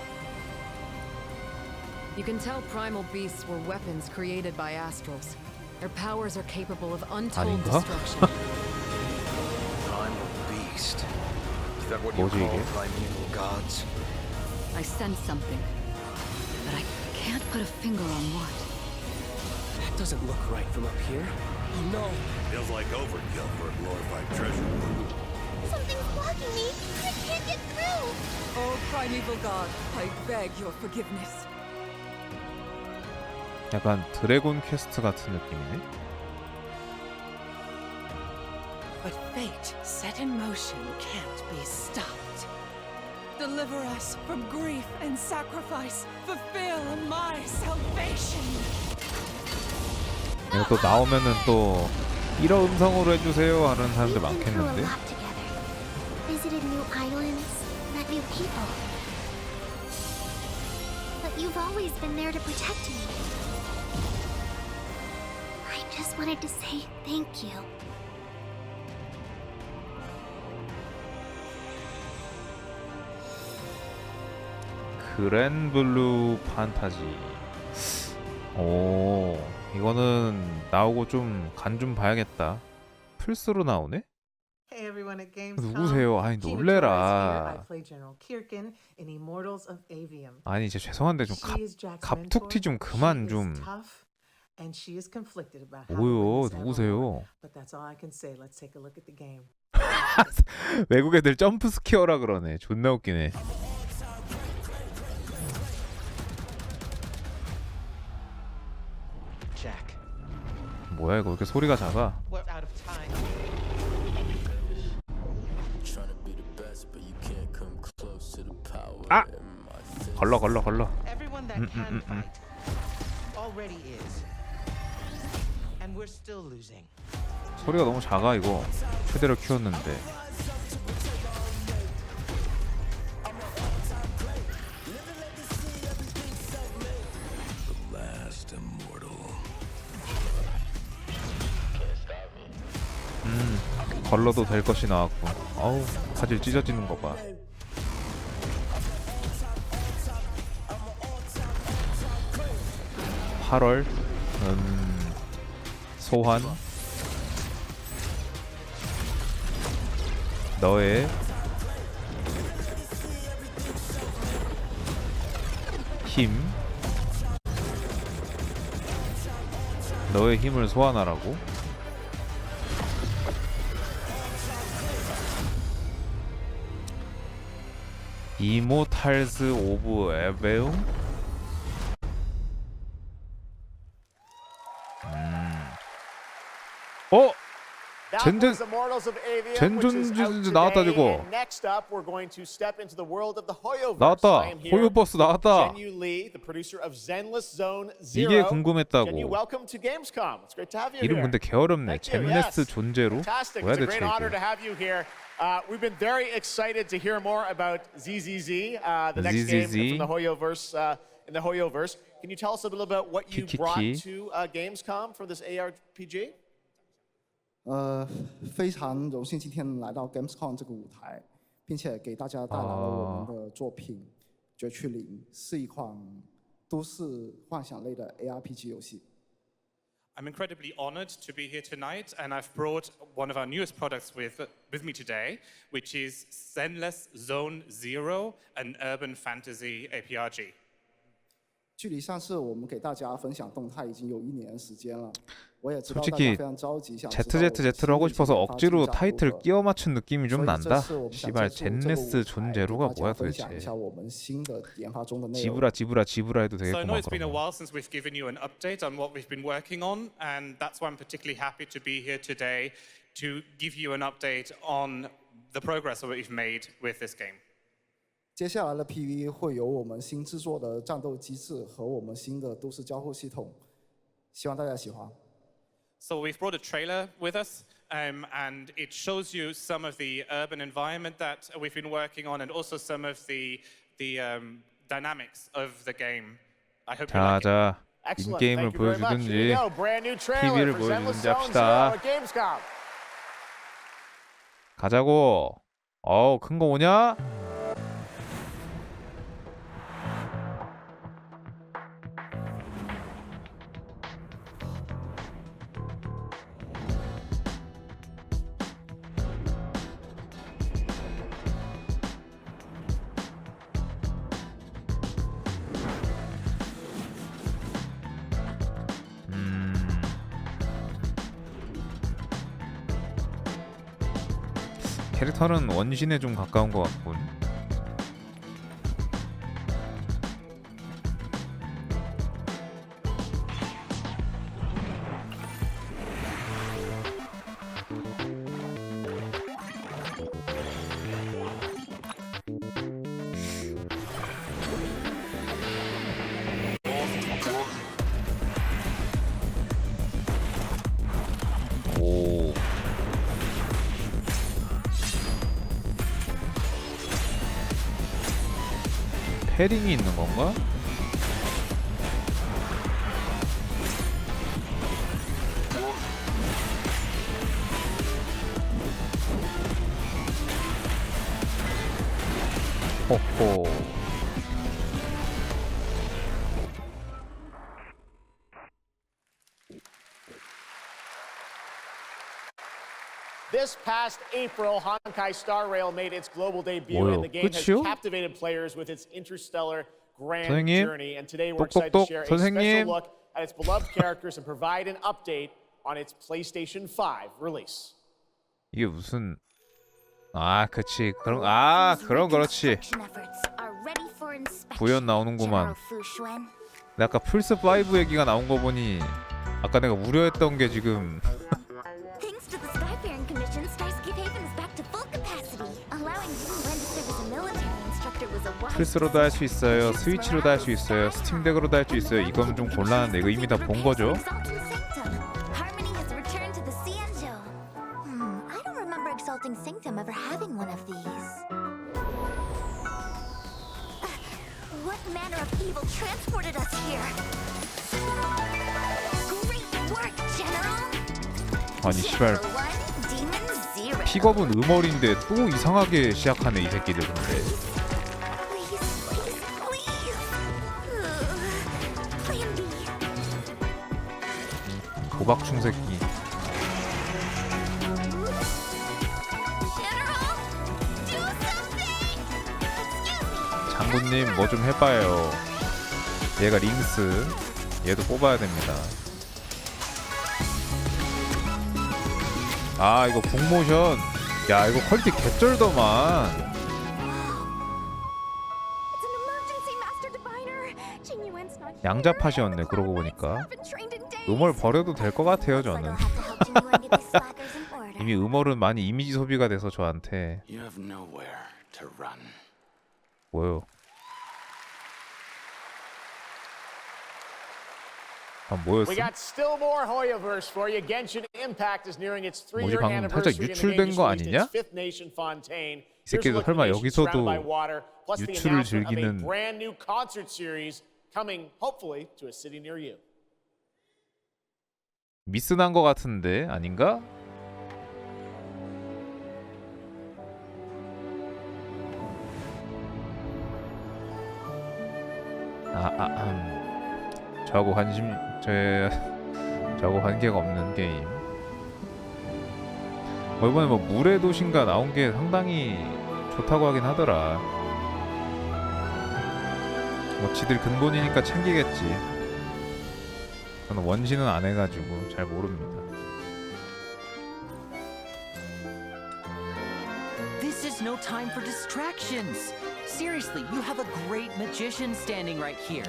You can tell primal beasts were weapons created by astrals. Their powers are capable of untold 아닌가? destruction. Primal beast. Is that what you 뭐지 call 이게? primeval gods? I sense something, but I can't put a finger on what. doesn't look right from up here. Oh no. Feels like overkill for a glorified treasure. Something's blocking me. I can't get through. Oh, primeval god, I beg your forgiveness. 약간 드래곤 퀘스트 같은 느낌이네. But fate set in motion can't be stopped. Deliver us from grief and sacrifice. Fulfill my salvation. 이거 또 나오면은 또 1어 음성으로 해주세요 하는 사람들 많겠는데. Visited new islands, met new people. But you've always been there to protect me. I just wanted to say thank you. 그랜블루 판타지. 오, 이거는 나오고 좀 간 좀 봐야겠다. 플스로 나오네? Hey everyone at Gamescom. 누구세요? 아니 Tina 놀래라. Torres here. I play General Kirkin in Immortals of Avium. 아니 이제 죄송한데 좀 She is Jack's 갑툭튀 좀 mentor. 그만 She 좀. is tough, and she is conflicted about how to 뭐요? win this 누구세요? Evermore. But that's all I can say. Let's take a look at the game. 외국 애들 점프 스퀘어라 그러네. 존나 웃기네. Jack. 뭐야 이거 왜 이렇게 소리가 작아? We're out of time. 아! 걸러 걸러 걸러. Everyone that can fight already is. And we're still losing. 소리가 너무 작아 이거. 최대로 키웠는데. 걸러도 될 것이 나왔고. 어우 사질 찢어지는 거 봐. (8월) 소환 너의 힘 너의 힘을 소환하라고. 이모탈스 오브 에베움? 어? 젠전즈 나왔다 저거. 나왔다. 호요버스 나왔다. 이게 궁금했다고. 이름 근데 개어렵네. 젠레스 존재로? 뭐야 대체 이게. We've been very excited to hear more about ZZZ, the next game from the Hoyoverse, in the Hoyoverse. Can you tell us a little about what you brought to Gamescom for this ARPG? 非常荣幸今天来到 Gamescom 这个舞台，并且给大家带来了我们的作品《绝区零》，是一款都市幻想类的 ARPG 游戏。 I'm incredibly honored to be here tonight, and I've brought one of our newest products with me today, which is Zenless Zone Zero, an urban fantasy APRG. 距离上次我们给大家分享动态已经有1年时间了，我也知道大家 솔직히 非常着急想 ZZZ를 하고 싶어서 억지로 타이틀 끼워 맞춘 느낌이 좀 난다. 씨발 젠레스 존재로가 뭐야 도대체. 지브라 지브라 지브라 해도 So I 되겠구만 know it's been a 그러면. while since we've given you an update on what we've been working on, and that's why I'm particularly happy to be here today to give you an update on the progress that we've made with this game. 接下来的 PV 会有我们新制作的战斗机制和我们新的都市交互系统，希望大家喜欢。 So we've brought a trailer with us, and it shows you some of the urban environment that we've been working on, and also some of the dynamics of the game. I hope you like it. 자자 Excellent. 인게임을 Thank you very much. Here we 보여주든지 go. Brand new trailer TV를 for Zenless 보여주든지 Zone 합시다. Zero at Gamescom. 가자고. 어우 큰 거 오냐? 캐릭터는 원신에 좀 가까운 것 같군. 오. 패링이 있는 건가? 호호. This past April, Honkai Star Rail made its global debut, 뭐요? and the game has 끝이요? captivated players with its interstellar grand 선생님? journey. And today we're excited to 똑똑똑 share a 선생님? special look at its beloved characters and provide an update on its PlayStation 5 release. 이게 무슨 그치 그럼 그렇지. 구현 나오는구만. 근데 아까 플스 5 얘기가 나온 거 보니 아까 내가 우려했던 게 지금 Thanks to the Skyfaring Commission, Starscape Haven is back to full capacity. Allowing Wen to serve as a military instructor was a wise 플스로도 할 수 있어요. 스위치로도 할 수 있어요. 스팀덱으로도 할 수 있어요. 이건 좀 곤란한데 이거 이미 다 본 거죠? Harmony has returned to the Cienzo. I don't remember Exalting Sanctum ever having one of these. What manner of evil transported us here? Great work, General! 아니 씨발 픽업은 음얼인데 또 이상하게 시작하네 이 새끼들. 근데 도박충 새끼. 장군님 뭐 좀 해봐요. 얘가 링스, 얘도 뽑아야 됩니다. 이거 북모션. 야 이거 퀄리티 개쩔더만. 양자팟이었네 그러고 보니까. 음얼 버려도 될 것 같아요 저는. 이미 음얼은 많이 이미지 소비가 돼서 저한테. 뭐요? 뭐였어? We got still more Hoyoverse for you. Genshin Impact is nearing its 3-year 방금 살짝 anniversary. 유출된 거 아니냐? 이 새끼들 설마 여기서도 유출을 즐기는 brand new concert series coming hopefully to a city near you. 미스난 거 같은데 아닌가? 저하고 저하고 관계가 없는 게임. 이번에 뭐 물의 도시인가 나온 게 상당히 좋다고 하긴 하더라. 뭐 지들 근본이니까 챙기겠지. 저는 원신은 안 해가지고 잘 모릅니다. This is no time for distractions. Seriously, you have a great magician standing right here.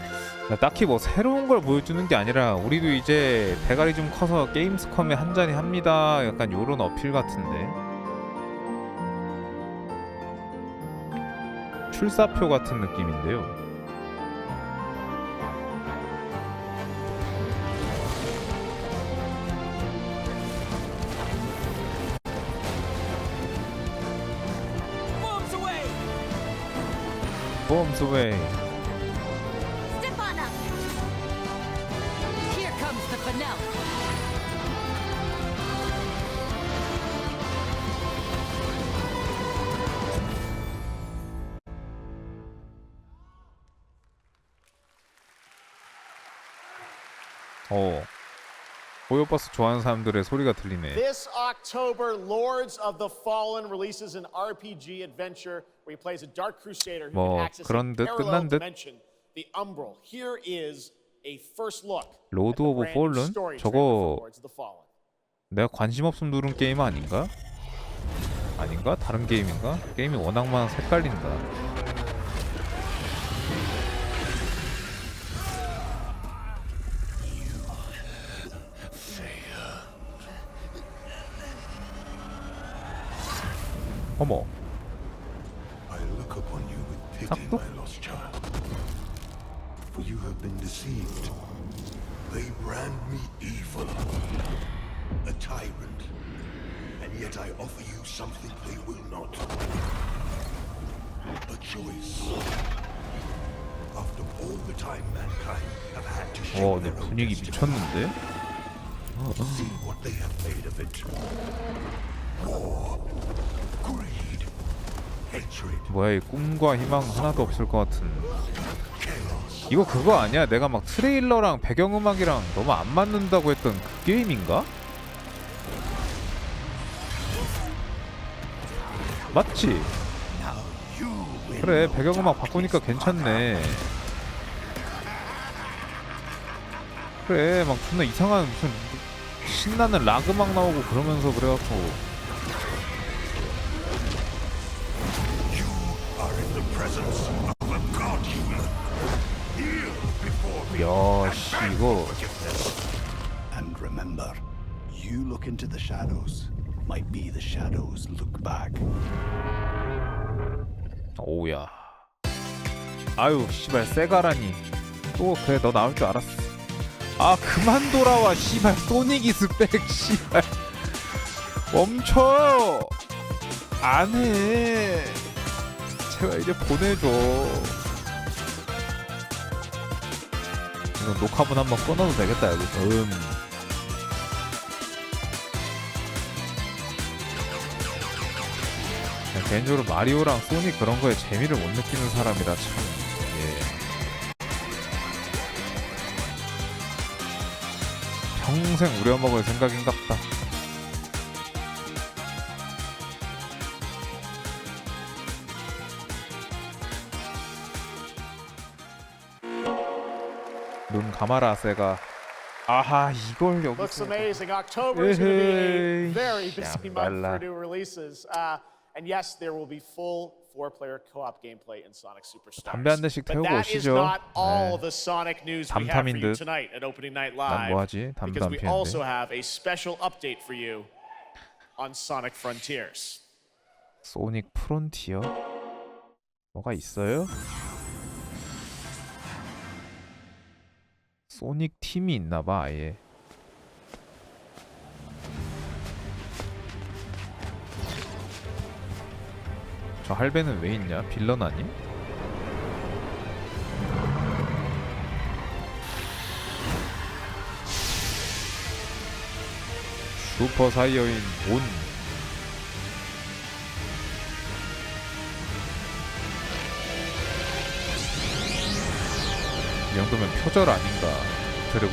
딱히 뭐 새로운 걸 보여주는 게 아니라 우리도 이제 대가리 좀 커서 게임스컴에 한 잔이 합니다. 약간 요런 어필 같은데. 출사표 같은 느낌인데요. Bombs away. Step on up. Here comes the finale. 보요버스 좋아하는 사람들의 소리가 들리네. This October, Lords of the Fallen releases an RPG adventure where he plays a dark crusader who can access a parallel dimension, the Umbral. Here is a first look. 로드 오브 폴른? 저거 내가 관심 없음 누른 게임 아닌가? 아닌가? 다른 게임인가? 게임이 워낙 많아서 헷갈린다. 어머. I look upon you with pity, my lost child. For you have been deceived. They brand me evil, a tyrant, and yet I offer you something they will not. A choice. After all the time mankind have had to show 내 their own 분위기 미쳤는데? see what they have made of it. War, greed, hatred. 뭐야 이 꿈과 희망 하나도 없을 것 같은. 이거 그거 아니야? 내가 막 트레일러랑 배경음악이랑 너무 안 맞는다고 했던 그 게임인가? 맞지? 그래 배경음악 바꾸니까 괜찮네. 그래 막 존나 이상한 무슨 신나는 락 음악 나오고 그러면서 그래갖고 야, 씨 이거. And remember, you look into the shadows, might be the shadows look back. 오우야. 아유, 씨발 세가라니. 또 그래 너 나올 줄 알았어. 아, 그만 돌아와, 씨발. 소닉이 스펙, 씨발. 멈춰. 안 해. 제발 이제 보내줘. 이거 녹화본 한번 끊어도 되겠다 여기서. 개인적으로 마리오랑 소닉 그런 거에 재미를 못 느끼는 사람이라 참. 예. 평생 우려먹을 생각인갑다. 눈 감아라 세가. 아하 이걸 여기서. Looks amazing. October is going to be a very busy month for new releases. And yes, there will be full 4-player co-op gameplay in Sonic Superstars. 담배 한 대씩 태우고 But that is 오시죠. not all the Sonic news we have for you 듯. tonight at Opening Night 난 Live. 뭐하지? 담배 Because 안 we 피는데. also have a special update for you on Sonic Frontiers. 소닉 프론티어? 뭐가 있어요? 소닉 팀이 있나봐 아예. 저 할배는 왜 있냐? 빌런 아님? 슈퍼 사이어인 온. 이 정도면 표절 아닌가? 그리고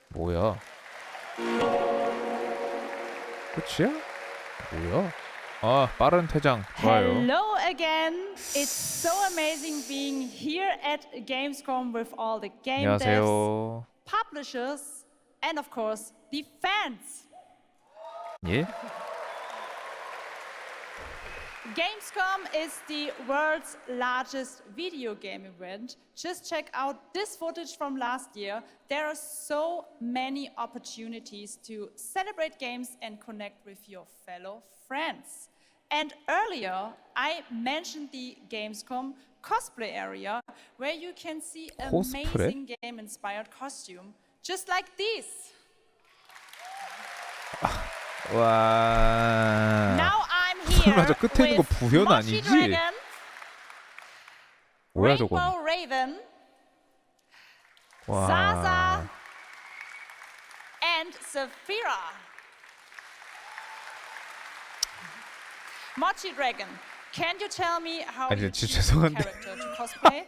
뭐야? 끝이야? 뭐야? 아, 빠른 퇴장. 좋아요. Hello again. It's so amazing being here at Gamescom with all the game devs, 안녕하세요. publishers, and of course the fans. 예? Gamescom is the world's largest video game event. Just check out this footage from last year. There are so many opportunities to celebrate games and connect with your fellow friends. And earlier, I mentioned the Gamescom cosplay area, where you can see amazing game-inspired costume, just like these. 와. Now I'm here 설마 저 끝에 있는 거 with 부연 Mochi 아니지? Dragon, 뭐야 저건? Rainbow Raven, 와. Zaza, and Saphira. Mochi Dragon, can you tell me how 아니, you 진짜 choose a 죄송한데. character to cosplay?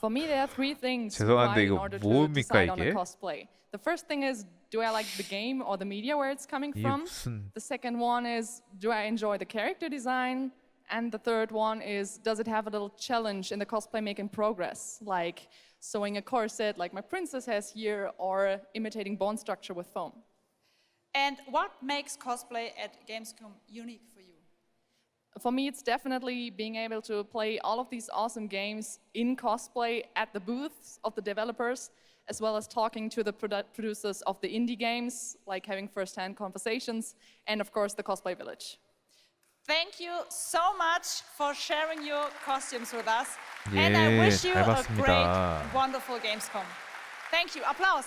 For me, there are three things 죄송한데 in 이거 order to 뭡니까 decide on a 이게? cosplay. The first thing is, do I like the game or the media where it's coming 이게 from? 무슨 The second one is, do I enjoy the character design? And the third one is, does it have a little challenge in the cosplay making progress? Like, sewing a corset like my princess has here, or imitating bone structure with foam. And what makes cosplay at Gamescom unique for you? For me, it's definitely being able to play all of these awesome games in cosplay at the booths of the developers, as well as talking to the producers of the indie games, like having first-hand conversations, and of course the cosplay village. Thank you so much for sharing your costumes with us. 예, And I wish you 잘 a 봤습니다. great, wonderful Gamescom. Thank you. Applause.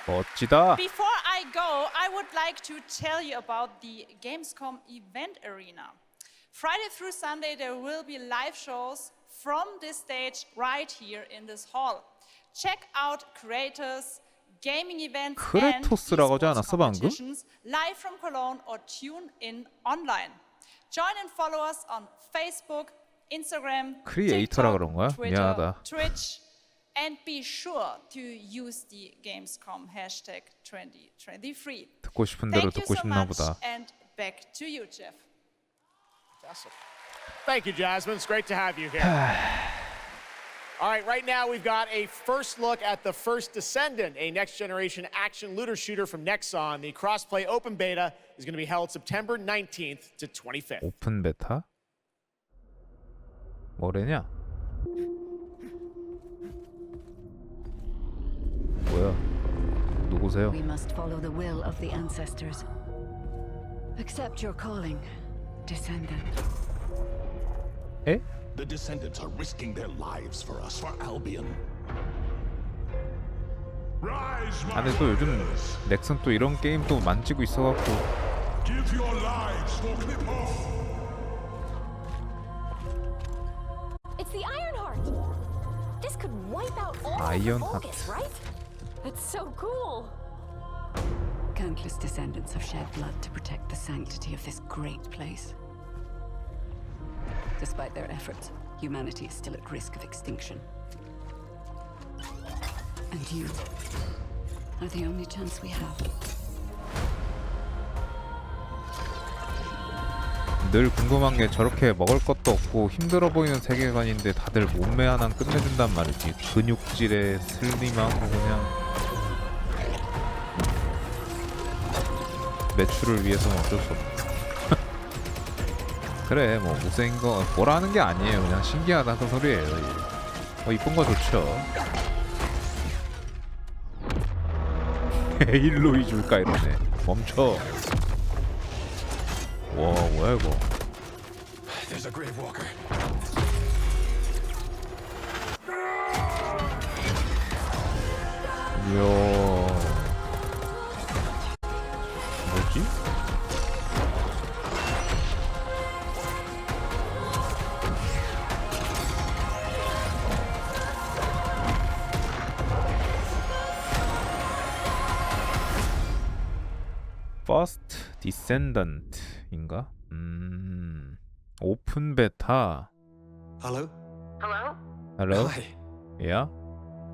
멋지다. Before I go, I would like to tell you about the Gamescom event arena. Friday through Sunday, there will be live shows from this stage right here in this hall. Check out creators, gaming events, and 크레토스라고 하지 esports 않았어 방금? competitions live from Cologne or tune in online. Join and follow us on Facebook, Instagram, 크리에이터라 그런 거야? Twitter, 미안하다. Twitch, and be sure to use the Gamescom hashtag 2023. 듣고 싶은 대로 Thank you 듣고 so 싶나 much, 보다. and back to you, Jeff. Fantastic. Thank you, Jasmine. It's great to have you here. All right, right now we've got a first look at the first Descendant, a next-generation action looter shooter from Nexon. The crossplay open beta is going to be held September 19th to 25th. 오픈 베타? 뭐래냐? 뭐야? 누구세요? We must follow the will of the ancestors. Accept your calling, Descendant. 에? The Descendants are risking their lives for us, for Albion. 아니 또 요즘 넥슨 또 이런 게임 또 만지고 있어갖고. Give your lives for Clipper. It's the Ironheart. This could wipe out all of the Ironheart. Vulgus, right? That's so cool. Countless descendants have shed blood to protect the sanctity of this great place. Despite their efforts, humanity is still at risk of extinction. And you are the only chance we have. 늘 궁금한 게 저렇게 먹을 것도 없고 힘들어 보이는 세계관인데 다들 몸매 하나 끝내준단 말이지. 근육질에 슬림하고 그냥 매출을 위해서는 어쩔 수 없어. 그래 뭐 못생긴 거 뭐라 하는 게 아니에요. 그냥 신기하다 그 소리예요. 이쁜 거 좋죠. 에일로이 줄까 이러네. 멈춰. 와 뭐야 이거. There's a grave walker. 이야. 뭐지? First Descendant인가? 오픈 베타. Hello? Hello? Hello? Hi. Yeah?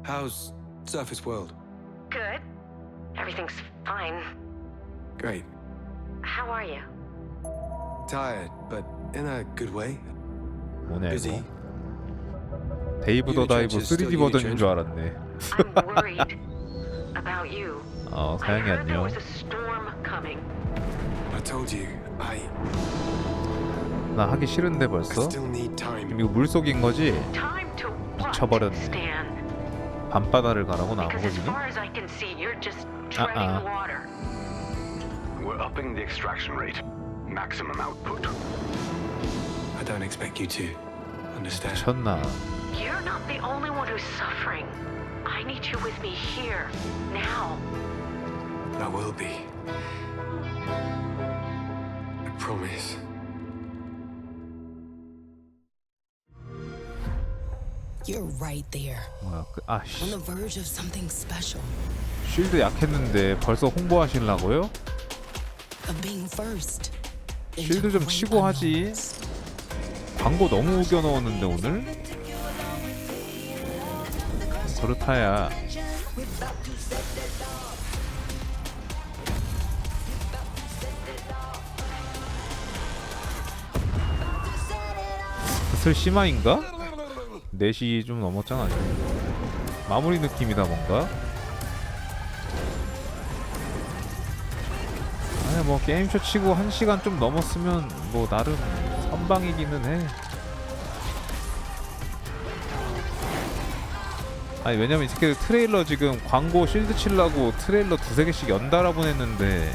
How's Surface World? Good. Everything's fine. Great. How are you? Tired, but in a good way. 뭐냐 Busy. 이거. 데이브 더 다이브 3D 버전인 줄 알았네. I'm worried about you. 사양이 I heard there 안녕. was a storm coming. I told you, 나 하기 싫은데 I 벌써? still need time. 이거 물속인 거지? Time to what, 미쳐버렸네. Stan? 밤바다를 가라고 Because 나보고 as 지금? far as I can see, you're just treading water. We're upping the extraction rate. Maximum output. I don't expect you to understand. 미쳤나? You're not the only one who's suffering. I need you with me here, now. I will be. I promise. You're right there. 뭐야 On the verge of something special. 쉴드 약했는데 벌써 홍보하시려고요? Of being first. 쉴드 좀 치고 하지. 광고 너무 우겨 넣었는데 오늘? 그렇다야. 배틀 심화인가? 4시 좀 넘었잖아 지금. 마무리 느낌이다 뭔가. 아니 뭐 게임쇼 치고 1시간 좀 넘었으면 뭐 나름 선방이기는 해. 아니 왜냐면 이 새끼들 트레일러 지금 광고 실드 칠라고 트레일러 2-3개씩 연달아 보냈는데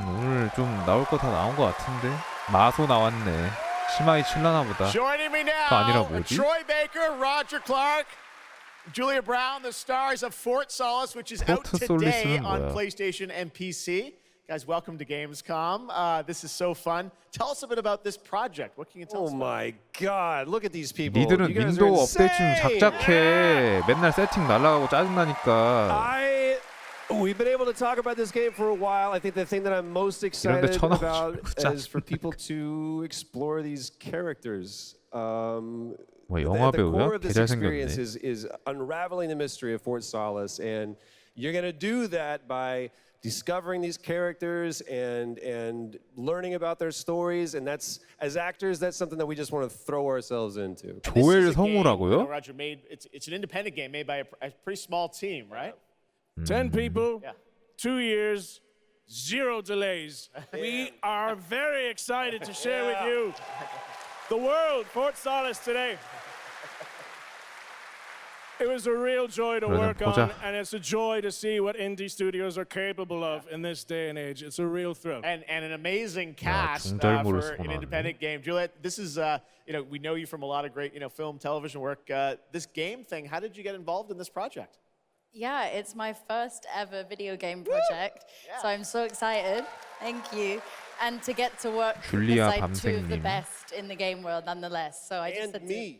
오늘 좀 나올 거 다 나온 거 같은데. 마소 나왔네. 심하이 칠라나 보다. Joining me 그거 아니라 now, 뭐지? Troy Baker, Roger Clark, Julia Brown, the stars of Fort Solace, which is out 포트 today 솔리스는 on 뭐야? PlayStation and PC. Guys, welcome to Gamescom. This is so fun. Tell us a bit about this project. What can you tell us? Oh my God! Look at these people. 니들은 You guys are 윈도우 업데이트 좀 insane. 작작해. 맨날 세팅 날라가고 짜증나니까. We've been able to talk about this game for a while. I think the thing that I'm most excited 천원 about 주고 is for people to explore these characters. 뭐 The 영화 core 배우야? of this 개 experience 잘생겼네. is unraveling the mystery of Fort Solace, and you're going to do that by discovering these characters and learning about their stories. And that's, as actors, that's something that we just want to throw ourselves into. 조엘 성우라고요? Roger, it's an independent game made by a pretty small team, right? 10 people, 2 years, 0 delays. We are very excited to share with you the world, Fort Solace today. It was a real joy to work on, and it's a joy to see what indie studios are capable of in this day and age. It's a real thrill. And an amazing cast for an independent game. Juliet, this is, we know you from a lot of great, film, television work. This game thing, how did you get involved in this project? Yeah, it's my first ever video game project, so I'm so excited. Thank you. And to get to work beside two of the best in the game world nonetheless. So I just had to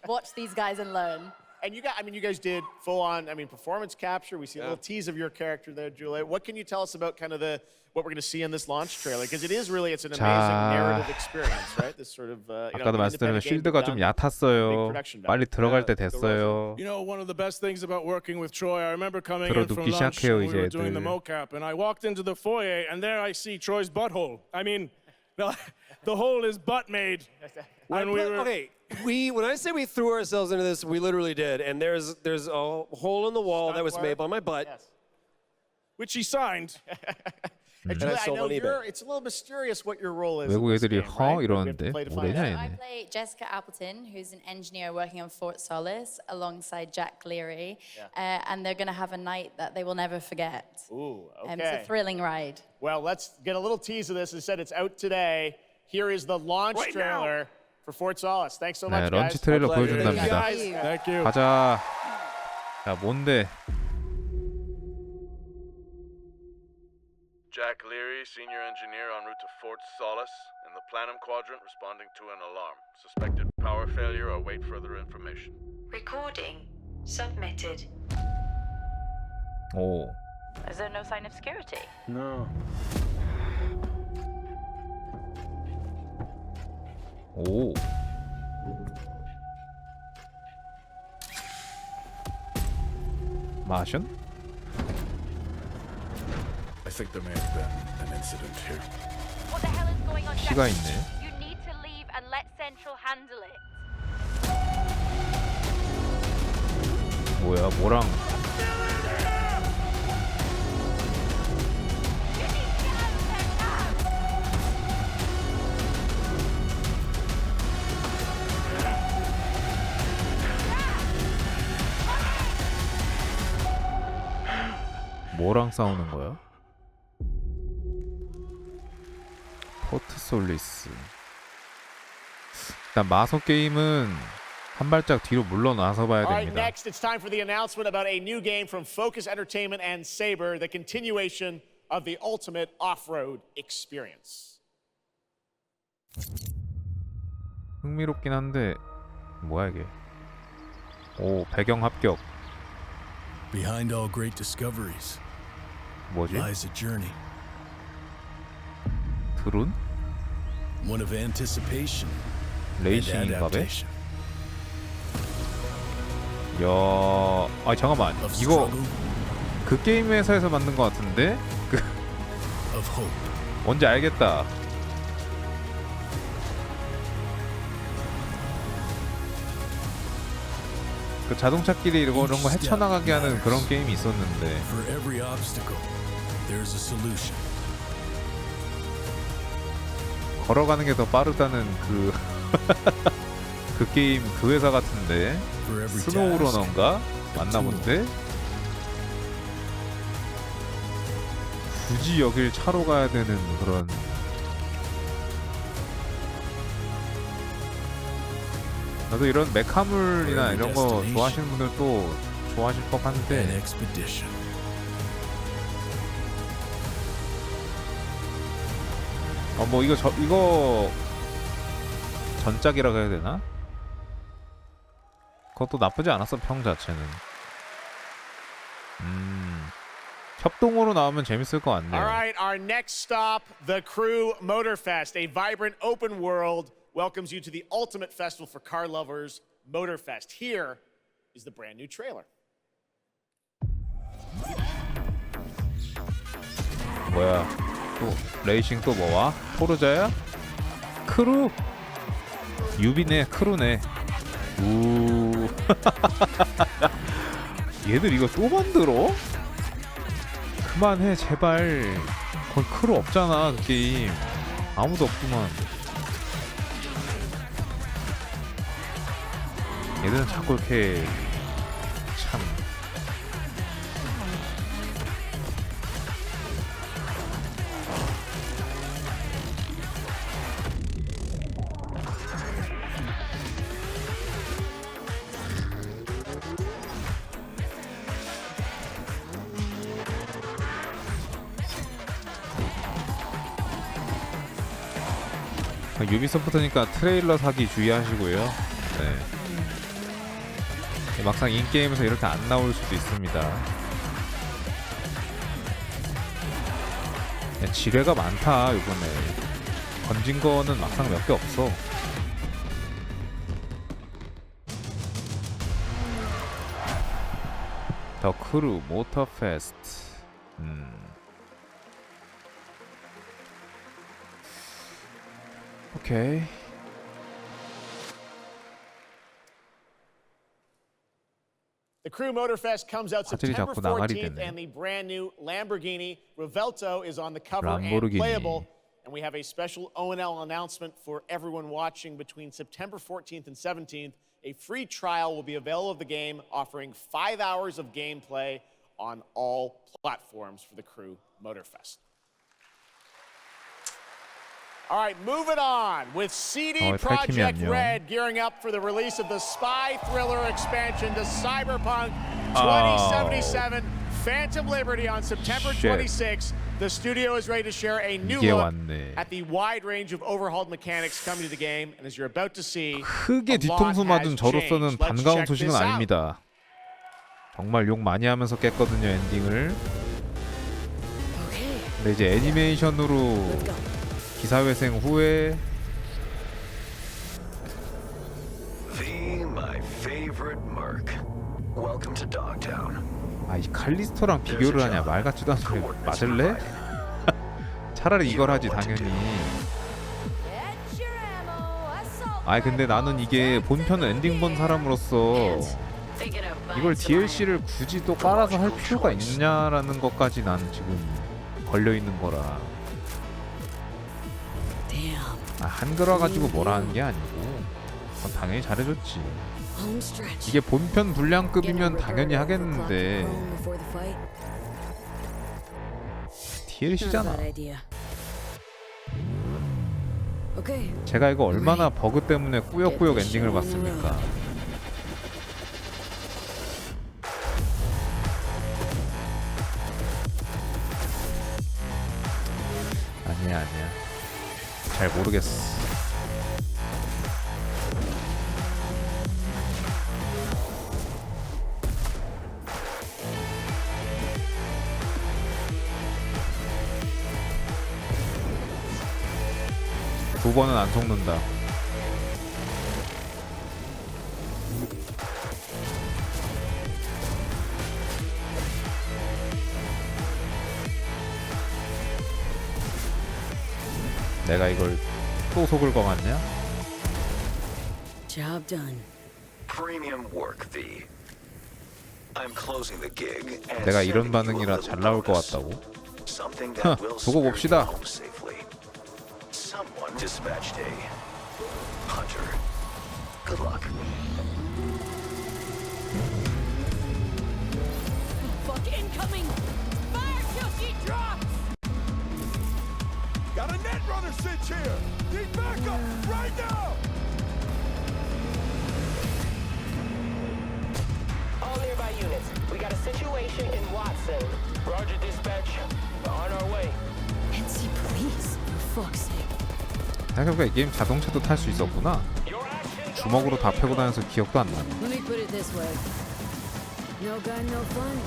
watch these guys and learn. And you guys did full-on, performance capture. We see a little tease of your character there, Juliet. What can you tell us about kind of what we're going to see in this launch trailer? Because it's an amazing narrative experience, right? This sort of 아까도 말씀드린 실드가 좀 얕았어요. 빨리 들어갈 때 됐어요. You know, one of the best things about working with Troy, I remember coming in from 들어눕기 lunch 시작해요, when we were 이제 doing the 애들. mocap, and I walked into the foyer, and there I see Troy's butthole. I mean, the hole is butt made. And when I say we threw ourselves into this, we literally did. And there's a hole in the wall that was made by my butt, which he signed. And Juliet, I know it's a little mysterious what your role is. 외국 애들이 허 이러는데 뭐래냐 I 얘네. play Jessica Appleton, who's an engineer working on Fort Solace alongside Jack Leary, and they're going to have a night that they will never forget. Ooh, okay. It's a thrilling ride. Well, let's get a little tease of this. As I said, it's out today. Here is the launch trailer for Fort Solace. Thanks so much, 네, 런치 guys. 트레일러 보여준답니다. Thank you. 가자. 자, 뭔데? Jack Leary, senior engineer en route to Fort Solace, in the Planum Quadrant, responding to an alarm. Suspected power failure. Await further information. Recording submitted. 오. Is there no sign of security? No. 오. 마션? I think there may have been an incident here. What the hell is going on, Jack? 키가 있네. You need to leave and let Central handle it. 뭐야, 뭐랑 뭐랑 싸우는 거야? 포트 솔리스. 일단 마소 게임은 한 발짝 뒤로 물러나서 봐야 All right, 됩니다. next it's time for the announcement about a new game from Focus Entertainment and Saber, the continuation of the ultimate off-road experience. 흥미롭긴 한데 뭐야 이게? 오, 배경 합격. Behind all great discoveries 뭐지? lies a journey. 드론? One of anticipation and 레이싱인가 봐. adaptation. 야, 아 잠깐만. 이거 그 게임 회사에서 만든 것 같은데? 그 Of hope. 뭔지 알겠다. 그 자동차끼리 이런 거 헤쳐나가게 하는 그런 게임이 있었는데. For every obstacle, there's a solution. 걸어가는 게 더 빠르다는 그 그 게임 그 회사 같은데. 스노우러너인가? 맞나 본데? 굳이 여길 차로 가야 되는 그런. 나도 이런 메카물이나 이런 거 좋아하시는 분들도 좋아하실 법한데. 뭐 이거 전작이라고 해야 되나? 그것도 나쁘지 않았어, 평 자체는. 협동으로 나오면 재밌을 것 같네요. Alright, our next stop, the Crew Motorfest. A vibrant open world welcomes you to the ultimate festival for car lovers, Motorfest. Here is the brand new trailer. 뭐야? 또 레이싱 또 뭐와? 포르자야? 크루? 유비네, 크루네. 우. 얘들 이거 또 만들어? 그만해 제발. 거의 크루 없잖아 그 게임. 아무도 없구만. 얘들은 자꾸 이렇게 참. 유비소프트니까 트레일러 사기 주의하시고요. 네. 막상 인게임에서 이렇게 안 나올 수도 있습니다. 지뢰가 많다 이번에. 던진 거는 막상 몇 개 없어. 더 크루 모터 페스트. 오케이. The Crew Motorfest comes out September 14th, and the brand new Lamborghini Revelto is on the cover and playable. And we have a special O&L announcement for everyone watching. Between September 14th and 17th, a free trial will be available of the game, offering 5 hours of gameplay on all platforms for the Crew Motorfest. All right, moving on with CD Projekt Red gearing up for the release of the spy thriller expansion to Cyberpunk 2077 Phantom Liberty on September 26th. The studio is ready to share a new look at the wide range of overhauled mechanics coming to the game, and as you're about to see, 크게 뒤통수 맞은 저로서는 반가운 소식은 아닙니다. 정말 욕 많이 하면서 깼거든요, 엔딩을. 근데 이제 애니메이션으로 기사회생 후에 아, 이 칼리스토랑 비교를 하냐? 말 같지도 않은 소리 맞을래? 차라리 이걸 하지 당연히. 아이 근데 나는 이게 본편은 엔딩 본 사람으로서 이걸 DLC를 굳이 또 깔아서 할 필요가 있냐라는 것까지 난 지금 걸려있는 거라. 한글화 가지고 뭐라 하는 게 아니고 당연히 잘해줬지. 이게 본편 분량급이면 당연히 하겠는데 DLC잖아. 제가 이거 얼마나 버그 때문에 꾸역꾸역 엔딩을 봤습니까. 아니야 잘 모르겠어. 두 번은 안 속는다. 내가 이걸 또 속을 거 같냐? Job done. Premium work, V. I'm closing the gig and 내가 이런 sending you a 반응이라 little 잘 나올 것 bonus. 같다고? Something that will 두고 spare you 봅시다. home safely. Someone dispatched a hunter. Good luck. Fuck incoming! Fire till she drops! Got a net runner cinch here! Need backup right now! All nearby units. We got a situation in Watson. Roger, dispatch. We're on our way. NC police, for fuck's sake. 생각해보니까 이 게임 자동차도 탈 수 있었구나. 주먹으로 다 패고 다녀서 기억도 안 나네. Let me put it this way. No gun, no fun.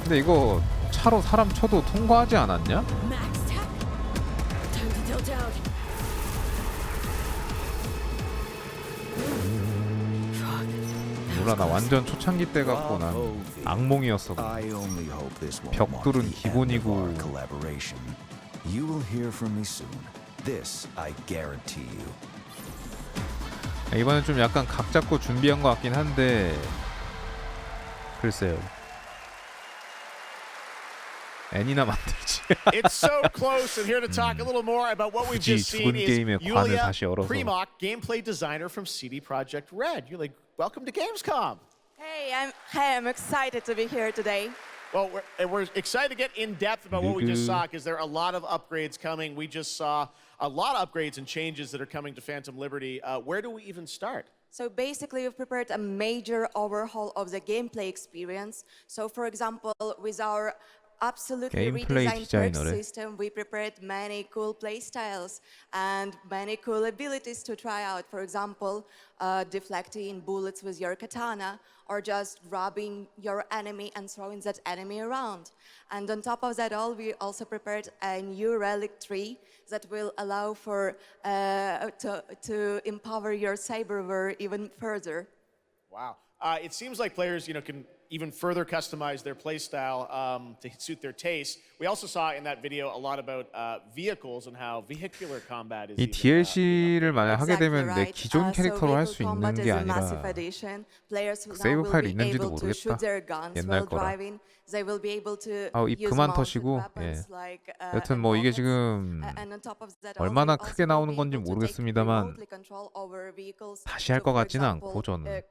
근데 이거 차로 사람 쳐도 통과하지 않았냐? Max tap. Time to tilt out. 몰라 나 완전 초창기 때 갖고 난 악몽이었어. 벽돌은 기본이고. You will hear from me soon. This I guarantee you. 이번엔 좀 약간 각 잡고 준비한 것 같긴 한데 글쎄요. 애니나 만들지. It's so close, and here to talk a little more about what we've just seen is Yulia Primock, gameplay designer from CD Projekt Red. You're like, welcome to Gamescom. Hey, I'm excited to be here today. Well, we're excited to get in depth about what we just saw because there are a lot of upgrades coming. We just saw a lot of upgrades and changes that are coming to Phantom Liberty. Where do we even start? So basically, we've prepared a major overhaul of the gameplay experience. So for example, with our absolutely redesigned perk system, we prepared many cool play styles and many cool abilities to try out. For example, deflecting bullets with your katana, or just robbing your enemy and throwing that enemy around. And on top of that all, we also prepared a new relic tree that will allow for to empower your cyberware even further. Wow. It seems like players, can even further customize their playstyle to suit their taste. We also saw in that video a lot about vehicles and how vehicular combat is. 이 DLC를 만약 하게 되면 내 기존 캐릭터로 할 수 있는 게 아니라 세이브 파일이 있는지도 모르겠다. 옛날 거라. 입 그만 터시고. 예. 여튼 뭐 이게 지금 얼마나 크게 나오는 건지 모르겠습니다만 다시 할 것 같지는 않고 저는.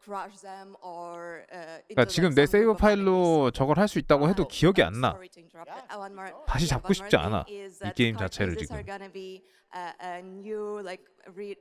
그러니까 지금 내 세이브 파일로 저걸 할 수 있다고 해도 기억이 안 나. 다시 잡고 싶지 않아. 이 게임 자체를 지금. A new,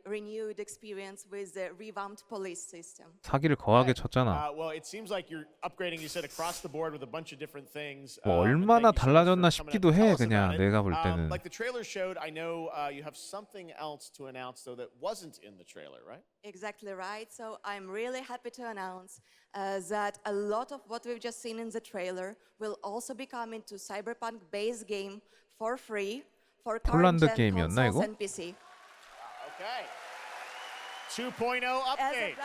renewed experience with the revamped police system. 사기를 거하게 쳤잖아. Well, it seems like you're upgrading. You said across the board with a bunch of different things. 뭐 얼마나 달라졌나 싶기도 해. 그냥 내가 볼 때는. Like the trailer showed, I know you have something else to announce though that wasn't in the trailer, right? Exactly right. So I'm really happy to announce that a lot of what we've just seen in the trailer will also be coming to Cyberpunk base game for free. 폴란드 게임이었나 이거? Okay. 2.0 update.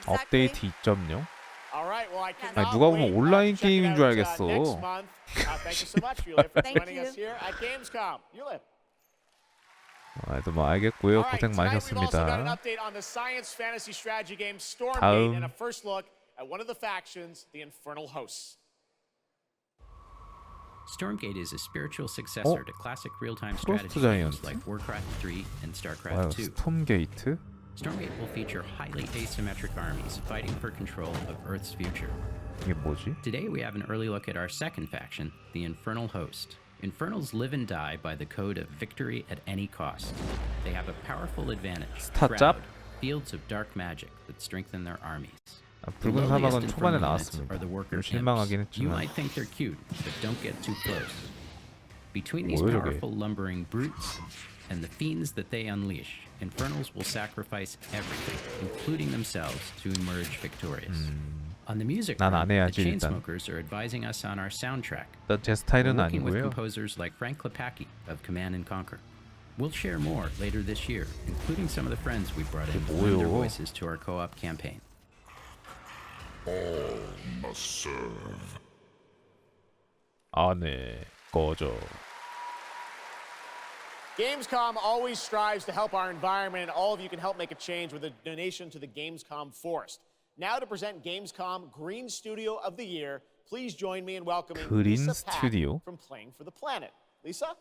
업데이트 2.0? Alright, well, I 아니, 누가 보면 온라인 게임인 줄 알겠어. Next month. Thank you so much, Yulia, for joining us here at Gamescom. Yulia. 또 뭐 알겠고요. 고생 많으셨습니다. 다음. And a first look at one of the factions, the Infernal Hosts. Stormgate is a spiritual successor to classic real-time strategy games like Warcraft 3 and StarCraft 2. 스톰게이트? Stormgate will feature highly asymmetric armies fighting for control of Earth's future. 이게 뭐지? Today we have an early look at our second faction, the Infernal Host. Infernals live and die by the code of victory at any cost. They have a powerful advantage, Shroud, fields of dark magic that strengthen their armies. 붉은사막은 초반에 나왔습니다. 실망하긴 You 했지만. might think they're cute, but don't get too close. Between these powerful lumbering brutes and the fiends that they unleash, Infernals will sacrifice everything, including themselves, to emerge victorious. On the music front, the Chainsmokers are advising us on our soundtrack. 제 스타일은 We're working with 아니고요. composers like Frank Klepacki of Command & Conquer. We'll share more later this year, including some of the friends we brought in to lend their voices to our co-op campaign. All must serve. 네. 꺼져. Gamescom always strives to help our environment, and all of you can help make a change with a donation to the Gamescom Forest. Now to present Gamescom Green Studio of the Year, please join me in welcoming Green Lisa Pack Studio? from Playing for the Planet. Lisa?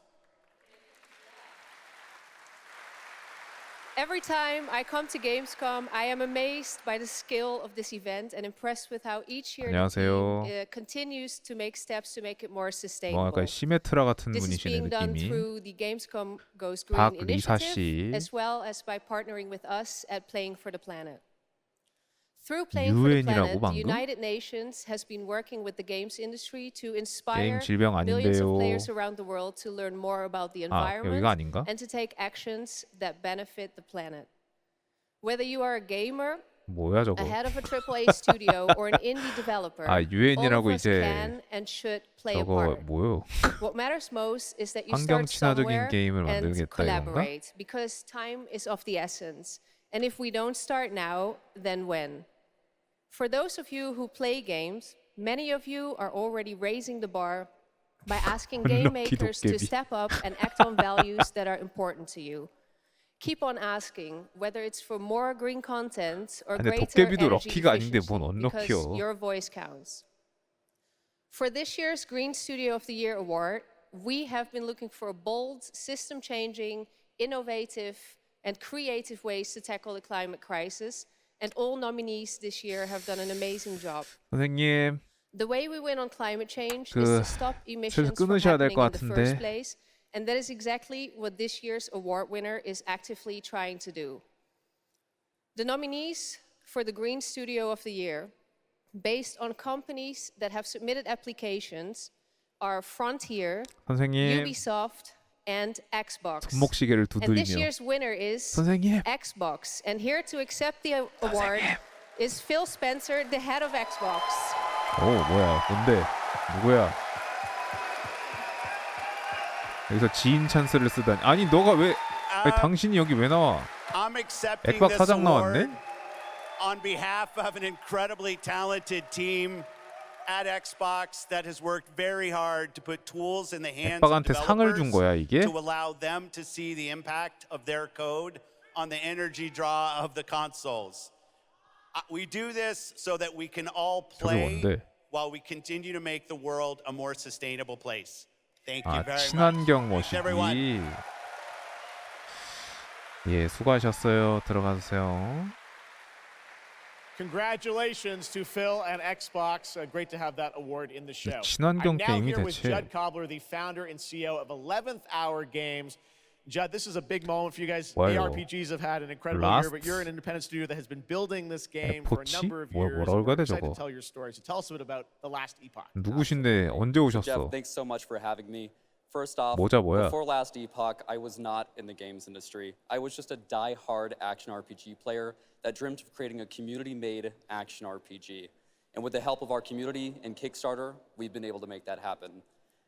Every time I come to Gamescom, I am amazed by the scale of this event and impressed with how each year the team continues to make steps to make it more sustainable. 뭔가 시메트라 같은 This is 분이시네 being done 느낌이. through the Gamescom Goes Green 박리사 initiative, 씨. as well as by partnering with us at Playing for the Planet. Through Playing for the 유엔이라고 Planet, the 방금? United Nations has been working with the games industry to inspire 게임 질병 millions of 아닌데요. players around the world to learn more about the 아, environment 여기가 아닌가? and to take actions that benefit the planet. Whether you are a gamer, 뭐야 저거? a head of a AAA studio, or an indie developer, 아, 유엔이라고 all of us 이제 can and should play a 저거 part. 뭐요? What matters most is that you 환경 start 친화적인 somewhere 게임을 and 만들겠다 이건가? collaborate, because time is of the essence. And if we don't start now, then when? For those of you who play games, many of you are already raising the bar by asking game makers to step up and act on values that are important to you. Keep on asking, whether it's for more green content or 근데 greater 도깨비도 energy 럭키가 아닌데 efficiency, 뭔 because 언럭키요? your voice counts. For this year's Green Studio of the Year award, we have been looking for bold, system-changing, innovative, and creative ways to tackle the climate crisis, and all nominees this year have done an amazing job. 선생님, The way we win on climate change is to stop emissions from 끊으셔야 될 happening 것 in the first 같은데. place, and that is exactly what this year's award winner is actively trying to do. The nominees for the Green Studio of the Year, based on companies that have submitted applications, are Frontier, 선생님, Ubisoft, and Xbox. 손목시계를 And this 두드리며 year's winner is 선생님. Xbox. And here to accept the award is Phil Spencer, the head of Xbox. 오 뭐야? 뭔데? 누구야? 여기서 지인 찬스를 쓰다니. 아니 너가 왜? 아니, 당신이 여기 왜 나와? I'm accepting 액박 this 사장 award 나왔네? on behalf of an incredibly talented team at Xbox that has worked very hard to put tools in the hands of 액박한테 상을 준 developers 거야 이게? to allow them to see the impact of their code on the energy draw of the consoles. We do this so that we can all play 뭔데? while we continue to make the world a more sustainable place. Thank you 아 very much. 친환경 Thanks, everyone. 모시기. 예, 수고하셨어요. 들어가세요. Congratulations to Phil and Xbox. Great to have that award in the show. 친환경 I'm now 게임이 here with 대체. Judd Cobbler, the founder and CEO of 11th Hour Games. Judd, this is a big moment for you guys. 뭐예요? ARPGs have had an incredible year, but you're an independent studio that has been building this game for a 에포치? number of years. 뭐라고 해야 돼 We're excited 저거? to tell your story. So tell us a bit about the last epoch. 누구신데 언제 오셨어? Jeff, thanks so much for having me. First off, 모자 뭐야? before Last Epoch, I was not in the games industry. I was just a die-hard action RPG player that dreamt of creating a community-made action RPG. And with the help of our community and Kickstarter, we've been able to make that happen.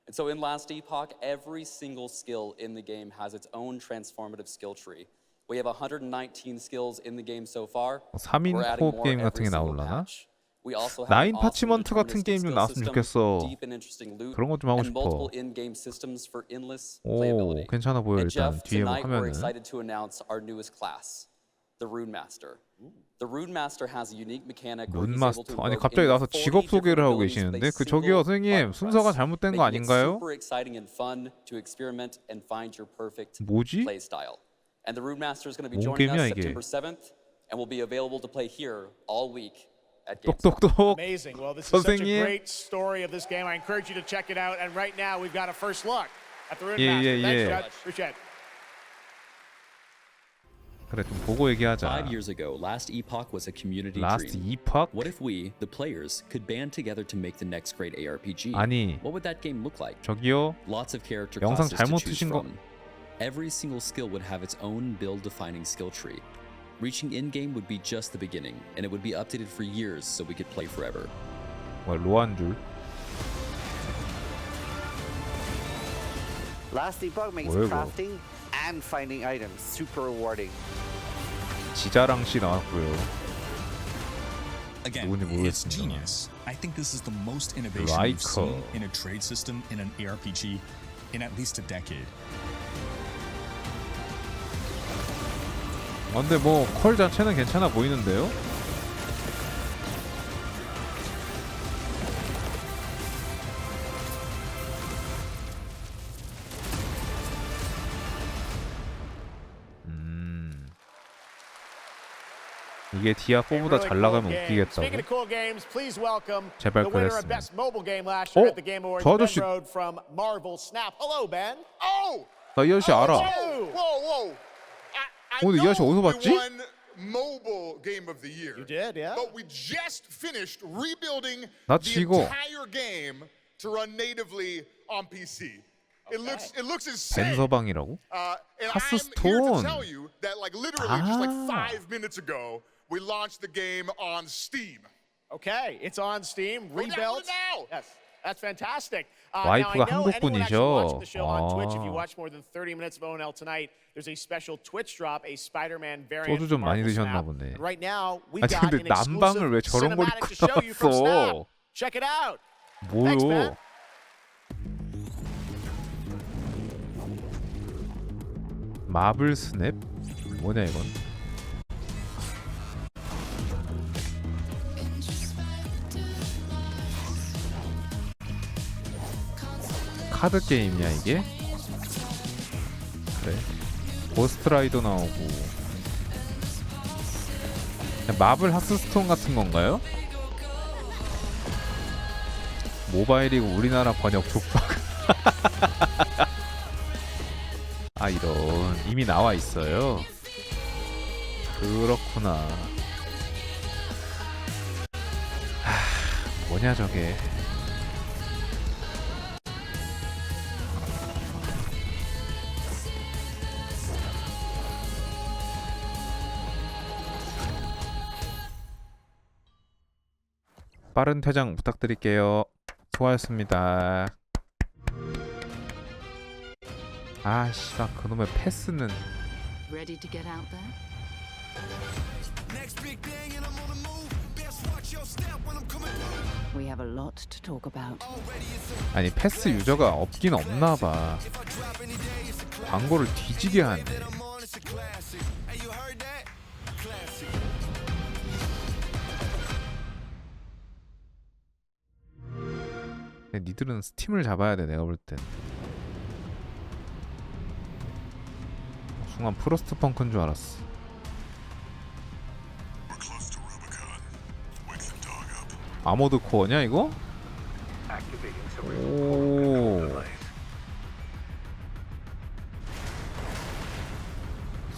And so in Last Epoch, every single skill in the game has its own transformative skill tree. We have 119 skills in the game so far. 3인 We're adding 코업 more 게임 every 같은 게 single 나올라나? patch. We also have 나인 an awesome 파치먼트 같은 게임 좀 deterministic 나왔으면 skill 좋겠어. system, deep and interesting loot, 그런 거 좀 하고 and 싶어. multiple in-game systems for endless 오, playability. 괜찮아 보여 And 일단 Jeff, 뒤에 tonight we're 화면은. excited to announce our newest class, the Rune Master. The Rune Master has a unique mechanic where he's able to 룬마스터. 아니 invoke 갑자기 나와서 40 직업 소개를 different 하고 abilities 계시는데 with a 그 저기요 single 선생님 button 순서가 press, 잘못된 거 making it 아닌가요? super exciting and fun to experiment and find your perfect 뭐지? play style. And the Rune Master is going to be 뭔 joining 게임이야, us 이게? September 7th and will be available to play here all week at 똑똑똑. Amazing. Well, this is such a 선생님. great story of this game. I encourage you to check it out. And right now, we've got a first look at the Rune 예, Master. 예, Thanks, 예. Judd. Appreciate it. 그래 좀 보고 얘기하자. 5 years ago, Last Epoch was a community Last dream. Epoch? What if we, the players, could band together to make the next great ARPG? 아니. What would that game look like? 저기요. Lots of character 영상 classes 잘못 to choose 트신 거. from. Every single skill would have its own build-defining skill tree. Reaching in-game would be just the beginning, and it would be updated for years so we could play forever. 뭐 로한 줄. Last Epoch makes 뭐야, 이거? crafting and finding items super rewarding. 지자랑 씨 나왔고요. Again, 누군지 it's 모르겠습니다. genius. I think this is the most innovation we've seen in a trade system in an ARPG in at least a decade. 근데 뭐 컬 자체는 괜찮아 보이는데요? 이게 디아4보다 잘 나가면 웃기겠다고. 제발 그랬으면. 저 아저씨 나 이 아저씨 알아. 근데 이 아저씨 어디서 봤지? Mobile game of the year. You did, yeah. But we just finished rebuilding 나 the 지고 entire game to run natively on PC. It looks insane. 벤서방이라고? And I'm here to 하스스톤. tell you that like literally just like 5 minutes ago we launched the game on Steam. Okay, it's on Steam, rebuilt. Now. Yes, that's fantastic. 와이프가 now, I know anyone actually watching the show on Twitch, if you 한국분이셔. watch more than 30 minutes of ONL tonight, there's a special Twitch drop, a Spider-Man variant. 소주 좀 from 많이 Marvel 드셨나 Snap. 보네. Right now, we've 아니 got 근데 an 남방을 왜 exclusive 저런 걸 cinematic 입고 to show you from Snap. 나왔어? Check it out. 뭐요? Thanks, man. 마블 스냅? 뭐냐 이건? 카드 게임이야 이게? 그래. 고스트라이더 나오고. 그냥 마블 하스스톤 같은 건가요? 모바일이고 우리나라 번역 족박. 아 이런 이미 나와 있어요. 그렇구나. 뭐냐 저게. 빠른 퇴장 부탁드릴게요. 수고하셨습니다. 아 씨발 그놈의 패스는 Ready to get out there? We have a lot to talk about. 아니 패스 유저가 없긴 없나봐. 광고를 뒤지게 하네. 근데 니들은 스팀을 잡아야 돼 내가 볼 땐. 순간 프로스트 펑크인 줄 알았어. 아모드 코어냐 이거? 오.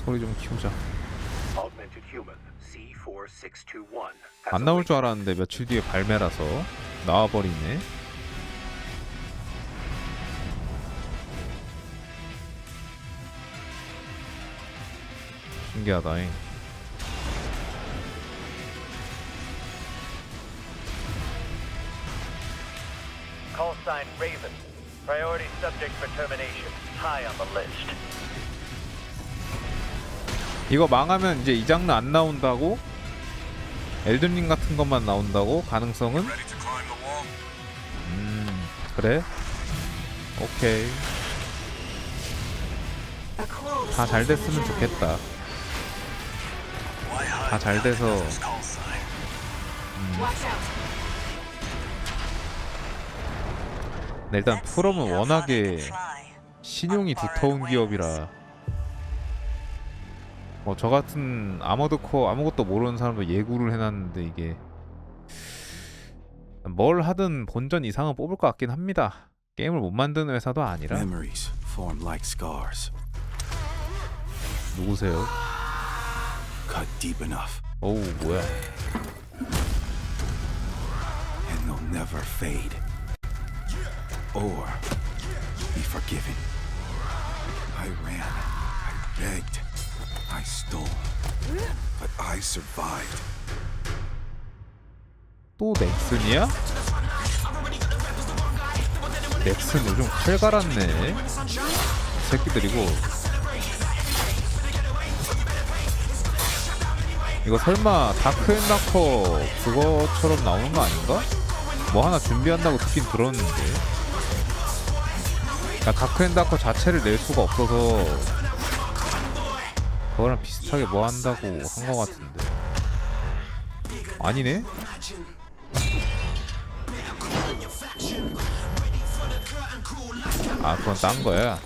소리 좀 키우자. 안 나올 줄 알았는데 며칠 뒤에 발매라서 나와버리네. 신기하다잉. Call sign Raven. Priority subject for termination. High on the list. 이거 망하면 이제 이 장르 안 나온다고? 엘든링 같은 것만 나온다고? 가능성은? 그래? 오케이. 다 잘 됐으면 좋겠다. 다 잘 돼서 네, 일단 프롬은 워낙에 신용이 두터운 기업이라 뭐 저 같은 아머드 코어 아무것도 모르는 사람도 예구를 해놨는데 이게 뭘 하든 본전 이상은 뽑을 것 같긴 합니다. 게임을 못 만드는 회사도 아니라. Memories form like scars. 누구세요? Cut deep enough. 어우 뭐야? And they'll never fade. Or be forgiven. I ran. I begged. I stole. But I survived. 또 넥슨이야? 넥슨 요즘 칼 갈았네. 새끼들이고. 이거 설마 다크앤다커 그거처럼 나오는 거 아닌가? 뭐 하나 준비한다고 듣긴 들었는데. 그러니까 다크앤다커 자체를 낼 수가 없어서 그거랑 비슷하게 뭐 한다고 한 거 같은데. 아니네? 아, 그건 딴 거야.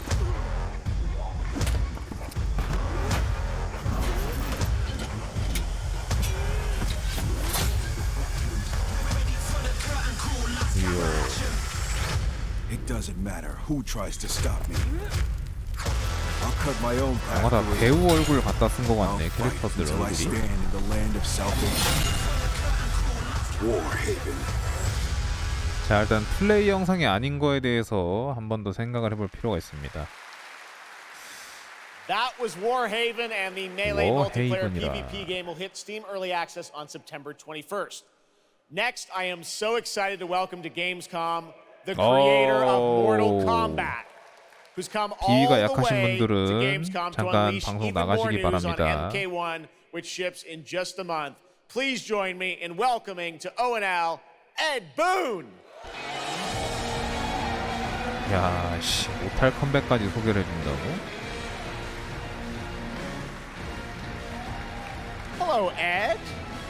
It doesn't matter who tries to stop me. I'll cut my own path. 아마 다 배우 얼굴 갖다 쓴 거 같네, 캐릭터들 Until I 얼굴이. stand in the land of salvation. Warhaven. 자, 일단 플레이 영상이 아닌 거에 대해서 한 번 더 생각을 해볼 필요가 있습니다. That was Warhaven, and the Melee multiplayer Warhaven이라. PvP game will hit Steam Early Access on September 21st. Next, I am so excited to welcome to Gamescom the creator of Mortal Kombat, who's come all 비위가 the 약하신 way to 분들은 Gamescom to 잠깐 unleash 방송 even more 나가시기 news on 바랍니다. MK1, which ships in just a month. Please join me in welcoming to O&L Ed Boon. 야, 씨, 모탈 컴백까지 소개를 해준다고? Hello, Ed.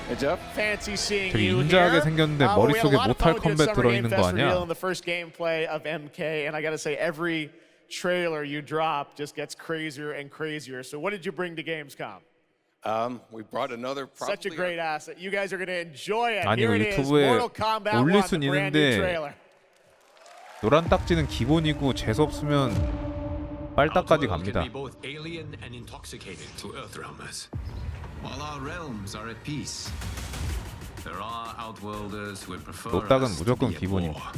Hey, Jeff. Fancy seeing 되게 you 인자하게 here. 생겼는데 We had a 머릿속에 lot of 모탈 fun with 컴백 the Summer 들어있는 Game 거 Fest 아니야? reveal in the first gameplay of MK, and I gotta say, every trailer you drop just gets crazier and crazier. So, what did you bring to Gamescom? We brought another Such a great asset. You guys are gonna enjoy it. 아니, Here 이거 it is, 유튜브에 Mortal Kombat 1, 올릴 the 순 brand new 있는데 trailer. 노란 딱지는 기본이고 재수 없으면 빨딱까지 갑니다. both alien and intoxicated to Earthrealmers. While our realms are at peace, there are outworlders who would prefer 노딱은 us to 무조건 be at 기본입니다. war.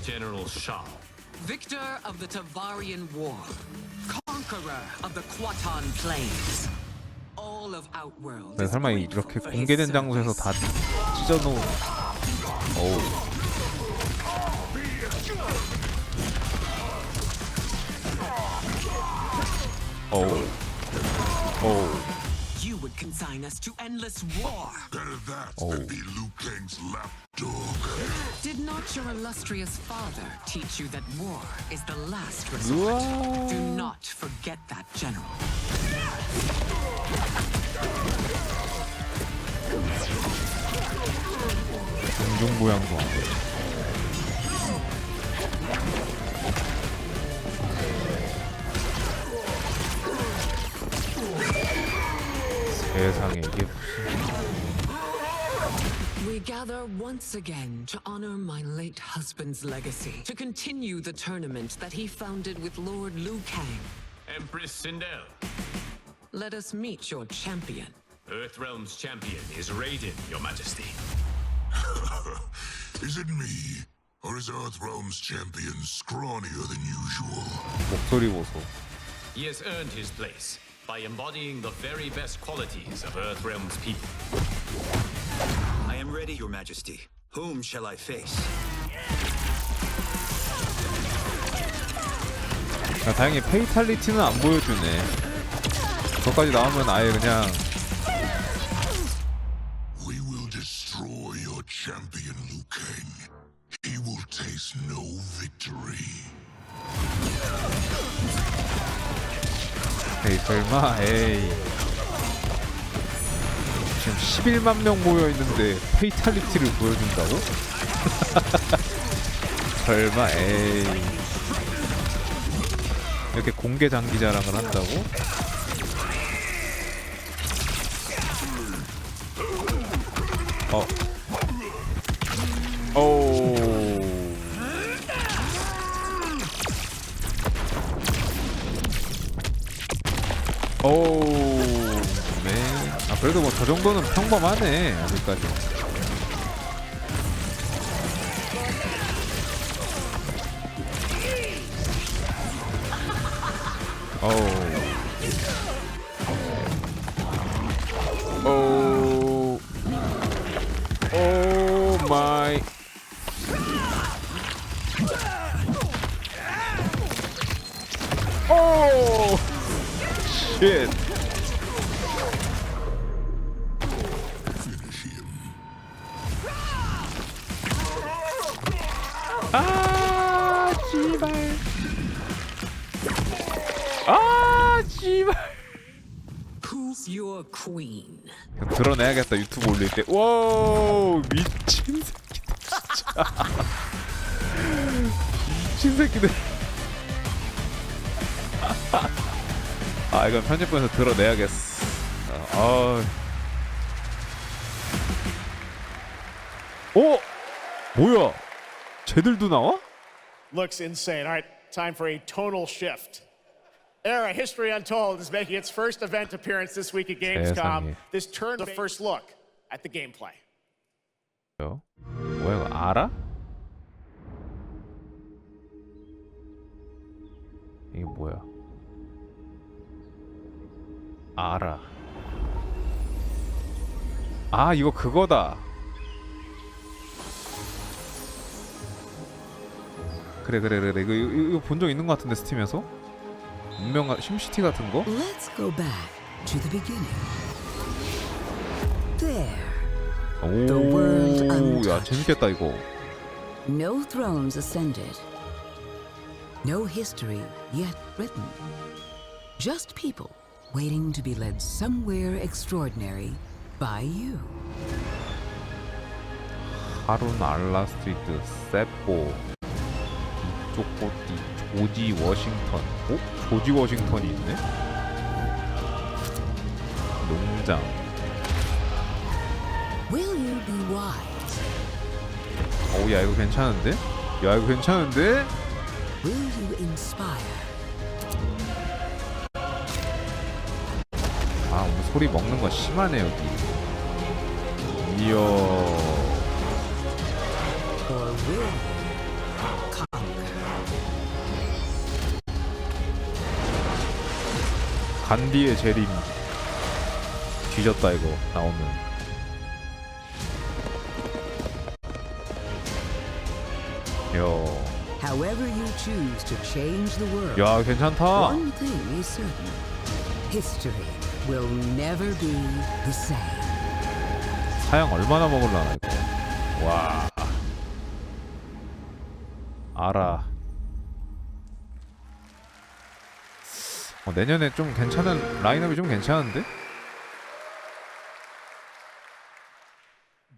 General Shao. Victor of the Tavarian War, conqueror of the Quatan Plains, all of Outworld. 네, 설마 이렇게 공개된 장소에서 다 찢어놓은. 어우. You would consign us to endless war. Better that than be Liu Kang's lapdog. Did not your illustrious father teach you that war is the last resort? Do not forget that, General. 공중부양도 하고. 세상에 이게 We gather once again to honor my late husband's legacy, to continue the tournament that he founded with Lord Liu Kang. Empress Sindel. Let us meet your champion. Earthrealm's champion is Raiden, Your Majesty. Is it me? Or is Earthrealm's champion scrawnier than usual? 목소리 보소. He has earned his place by embodying the very best qualities of Earthrealm's people. I am ready, Your Majesty. Whom shall I face? 야, 다행히 페이탈리티는 안 보여주네. 저까지 나오면 아예 그냥 We will destroy your champion, Liu Kang. He will taste no victory. 에이 설마 에이 지금 11만 명 모여 있는데 페이탈리티를 보여준다고? 설마 에이 이렇게 공개 장기 자랑을 한다고? 네. 아 그래도 뭐 저 정도는 평범하네 아직까지. 오 마이. 오 쉣. 아 씨발. 아 씨발. Announce your queen. 드러내야겠다 유튜브 올릴 때. 와 미친 새끼들 진짜. 미친 새끼들. 아 이건 편집부에서 드러내야겠어. 오 뭐야? 쟤들도 나와? Looks insane. All right, time for a tonal shift. Era History Untold is making its first event appearance this week at Gamescom. 세상에. This turns the first look at the gameplay. 뭐야 이거 알아? 이게 뭐야? 알아. 아 이거 그거다. 그래 이거 본 적 있는 것 같은데 스팀에서? 운명 심시티 같은 거? Let's go back to the beginning. There. 오, 야 재밌겠다 이거. No thrones ascended. No history yet written. Just people waiting to be led somewhere extraordinary by you. 하룬 알라스트리트, 세포, 이쪽 꽃띠, 조지 워싱턴. 어? 조지 워싱턴이 있네? 농장. Will you be wise? 어우 야 이거 괜찮은데? 야 이거 괜찮은데? Will you inspire? 아 오늘 소리 먹는 거 심하네 여기. 이야. Or will you conquer? 간디의 재림. 뒤졌다 이거 나오면. However you choose to change the world, 야 괜찮다. one thing is certain: history will never be the same. 사양 얼마나 먹을라나 이거. 와. 알아. 내년에 좀 괜찮은 라인업이 좀 괜찮은데?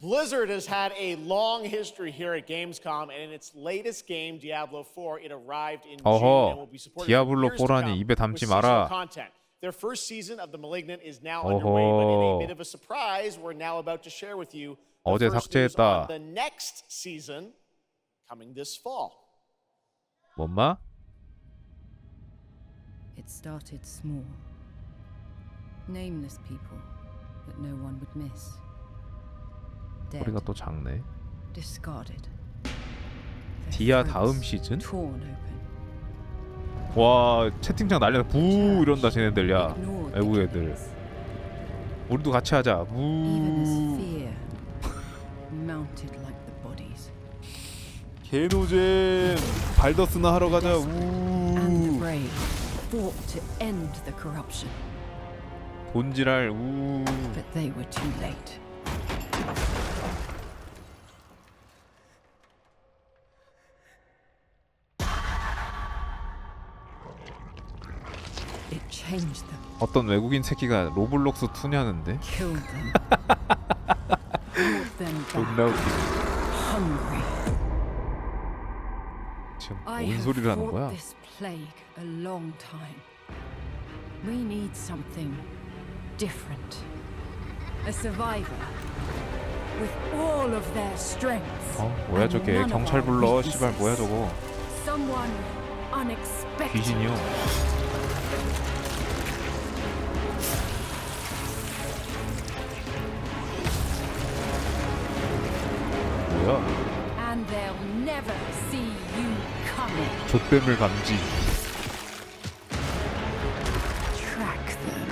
Blizzard has had a long history here at Gamescom, and in its latest game, Diablo 4, it arrived in June and will be supported for 디아블로 years to 4라니 come 입에 with 담지 seasonal 마라. content. Their first season of The Malignant is now underway, but in a bit of a surprise, we're now about to share with you the 어제 first news on 삭제했다. the next season coming this fall. 뭔마? It started small. Nameless people that no one would miss. Dead, 소리가 또 작네. discarded. 디아 다음 시즌? Torn open. 와 채팅창 난리나. 부 이런다 쟤네들. 야 외국 애들. 우리도 같이 하자. Even as 부. fear mounted like the bodies. 개노잼. 발더스나 하러 가자. And the 우. brave fought to end the corruption. 본지랄. 우. But they were too late. It changed them. 어떤 외국인 새끼가 로블록스 2냐는데? Killed them. Brought them 존나 back. 웃기네. Hungry. 지금 I 뭔 have 소리를 하는 fought 거야? this plague a long time. We need something different. A survivor with all of their strengths. 뭐야 and 저게? none of 경찰 our 불러. weaknesses. 씨발 뭐야 저거? Someone unexpected. 귀신이요. 뭐야? And they'll never see you coming. 족뱀을 감지. Track them.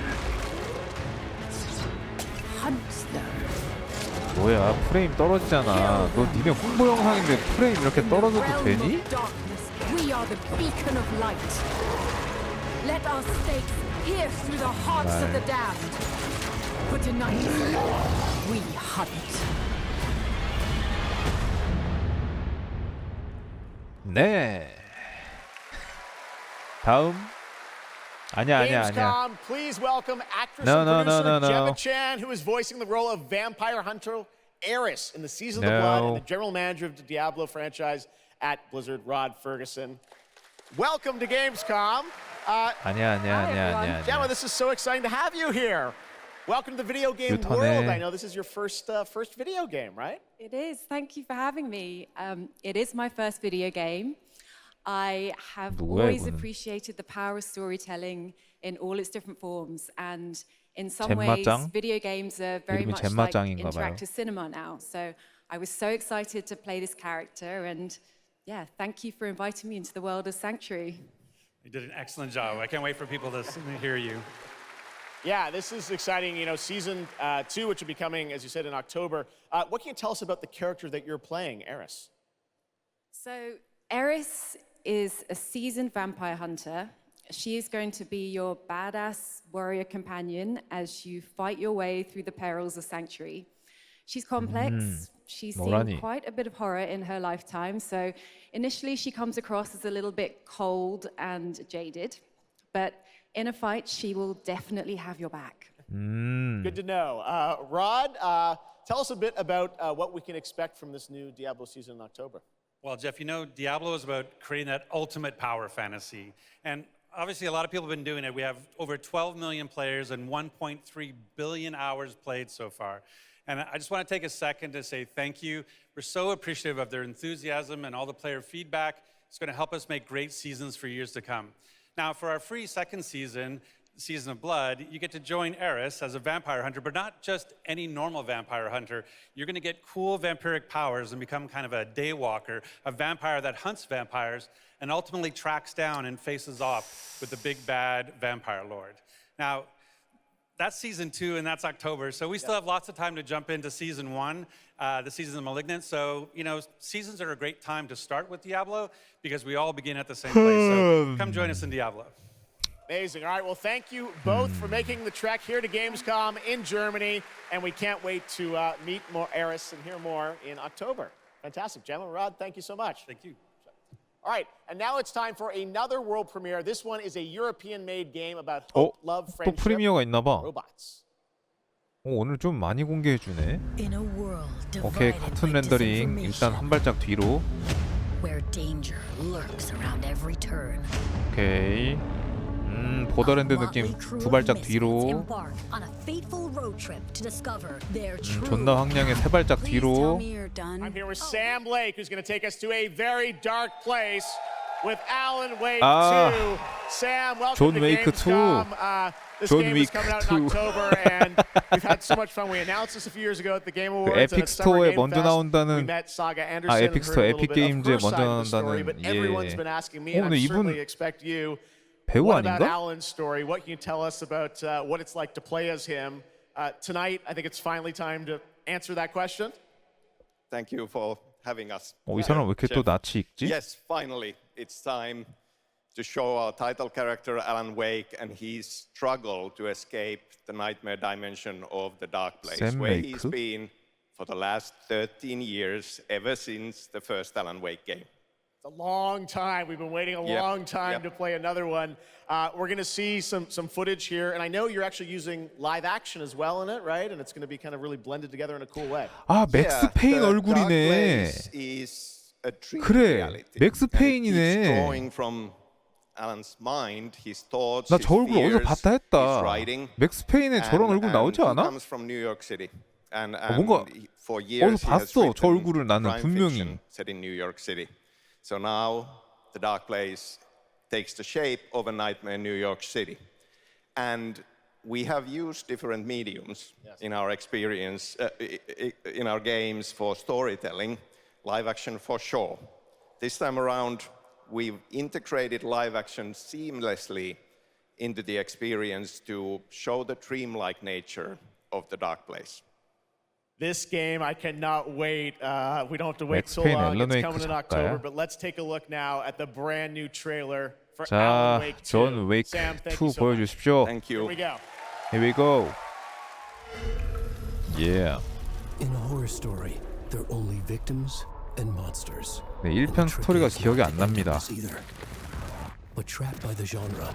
Hunt them. 뭐야 프레임 떨어지잖아. 너 니네 홍보 영상인데 프레임 이렇게 떨어져도 되니? Darkness, we are the beacon of light. Let our stakes pierce through the hearts of the damned. For tonight, we hunt. 네. 다음 아니야. Gamescom, please welcome actress and producer Gemma Chan, who is voicing the role of vampire hunter Eris in the Season of the Blood and the general manager of the Diablo franchise at Blizzard, Rod Ferguson. Welcome to Gamescom. 아니야. Gemma, this is so exciting to have you here. Welcome to the video game world. I know this is your first video game, right? It is. Thank you for having me. It is my first video game. I have always appreciated the power of storytelling in all its different forms, and in some ways, video games are very much like interactive cinema now. So I was so excited to play this character, and yeah, thank you for inviting me into the world of Sanctuary. You did an excellent job. I can't wait for people to hear you. Yeah, this is exciting. You know, season 2, which will be coming, as you said, in October. What can you tell us about the character that you're playing, Eris? So Eris is a seasoned vampire hunter. She is going to be your badass warrior companion as you fight your way through the perils of Sanctuary. She's complex. She's seen quite a bit of horror in her lifetime. So initially she comes across as a little bit cold and jaded, but in a fight, she will definitely have your back. Good to know. Rod, tell us a bit about what we can expect from this new Diablo season in October. Well, Jeff, you know, Diablo is about creating that ultimate power fantasy. And obviously, a lot of people have been doing it. We have over 12 million players and 1.3 billion hours played so far. And I just want to take a second to say thank you. We're so appreciative of their enthusiasm and all the player feedback. It's going to help us make great seasons for years to come. Now, for our free second season, Season of Blood, you get to join Eris as a vampire hunter, but not just any normal vampire hunter. You're going to get cool vampiric powers and become kind of a daywalker, a vampire that hunts vampires and ultimately tracks down and faces off with the big bad vampire lord. Now, that's Season 2, and that's October, so we still have lots of time to jump into Season 1, the Season of Malignant. So, you know, seasons are a great time to start with Diablo because we all begin at the same place. So come join us in Diablo. Amazing. All right, well, thank you both for making the trek here to Gamescom in Germany, and we can't wait to meet more Eris and hear more in October. Fantastic. Gemma, Rod, thank you so much. Thank you. All right, and now it's time for another world premiere. This one is a European-made game about hope, love, 또 friendship, 프리미어가 있나 봐. robots. 오늘 좀 많이 공개해 주네. 오케이, 카툰 렌더링 일단 한 발짝 뒤로. 오케이. 보더랜드 느낌 두 발짝 뒤로. 존나 황량의 세 발짝 뒤로. I'm here with Sam Lake, who's going to take us to a very dark place with Alan Wake 2. Sam, welcome to Gamescom. This game is coming out in October, and we've had so much fun. We announced this a few years ago at the Game Awards and at Summer Game Fest. We met Saga Anderson and heard a little bit of her side of the story, but everyone's been asking me, and I certainly expect you, what about Alan's story? What can you tell us about what it's like to play as him? Tonight, I think it's finally time to answer that question. Thank you for having us. 이 사람 왜 이렇게 또 낯이 익지? Yes, finally, it's time to show our title character Alan Wake and his struggle to escape the nightmare dimension of the dark place, where he's been for the last 13 years, ever since the first Alan Wake game. It's a long time. We've been waiting a long time to play another one. We're going to see some footage here, and I know you're actually using live action as well in it, right? And it's going to be kind of really blended together in a cool way. 아, 맥스 페인 얼굴이네. 그래, 맥스 페인이네. 나 저 얼굴 어디서 봤다 했다. 맥스 페인에 저런 얼굴 나오지 않아? 뭔가 어디서 봤어, 저 얼굴을 나는 분명히. So now the dark place takes the shape of a nightmare in New York City. And we have used different mediums in our experience, in our games for storytelling, live action for sure. This time around, we've integrated live action seamlessly into the experience to show the dreamlike nature of the dark place. This game, I cannot wait. We don't have to wait so long. It's coming in October, but let's take a look now at the brand new trailer for Alan Wake 2. 존 웨이크 Sam, thank 2 you so 보여주십시오. Thank you. Here we go. Here we go. Yeah. In a horror story, they're only victims and monsters. 네, 1편 스토리가 기억이 안 납니다. But trapped by the genre,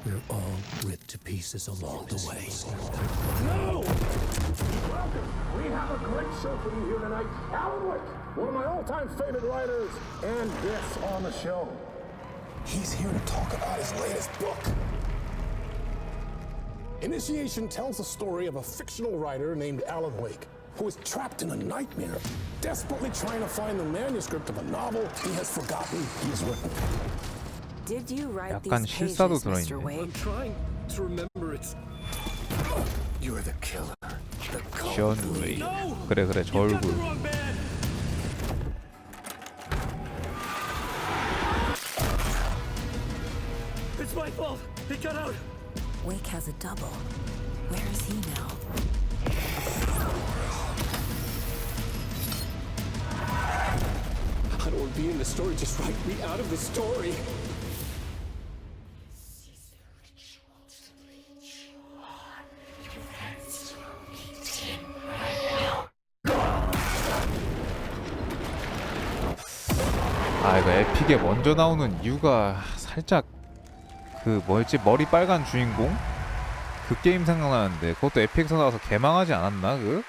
We're all ripped to pieces along the way. No! Welcome. We have a great show for you here tonight. Alan Wake, one of my all-time favorite writers, and guests on the show. He's here to talk about his latest book. Initiation tells the story of a fictional writer named Alan Wake, who is trapped in a nightmare, desperately trying to find the manuscript of a novel he has forgotten he has written. Did you write 약간 these pages, 실사도 Mr. 들어있네. Wake? I'm trying to remember it. You're the killer. The 존 웨이. 그래 그래 저 얼굴. It's my fault. He got out. Wake has a double. Where is he now? I don't want to be in the story. Just write me out of the story. 아 이거 에픽에 먼저 나오는 이유가 살짝 그 뭐였지 머리 빨간 주인공 그 게임 생각나는데 그것도 에픽에서 나와서 개망하지 않았나 그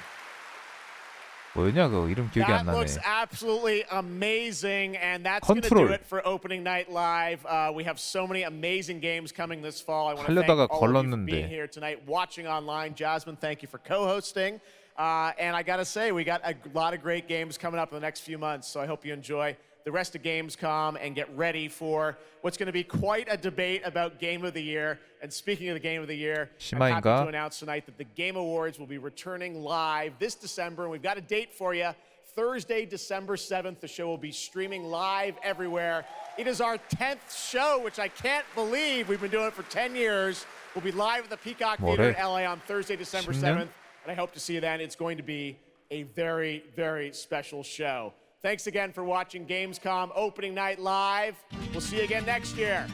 뭐였냐 그 이름 기억이 안 That 나네. looks absolutely amazing, and that's going to do 컨트롤. it for opening night live. We have so many amazing games coming this fall. I want to 하려다가 thank all of you for 걸렀는데. being here tonight, watching online. Jasmine, thank you for co-hosting. And I got to say, we got a lot of great games coming up in the next few months, so I hope you enjoy the rest of Gamescom and get ready for what's going to be quite a debate about Game of the Year. And speaking of the Game of the Year, I'm happy 심화인가? to announce tonight that the Game Awards will be returning live this December. And we've got a date for you. Thursday, December 7th, the show will be streaming live everywhere. It is our 10th show, which I can't believe. We've been doing it for 10 years. We'll be live at the Peacock Theater in LA on Thursday, December 7th. And I hope to see you then. It's going to be a very, very special show. Thanks again for watching Gamescom Opening Night Live. We'll see you again next year.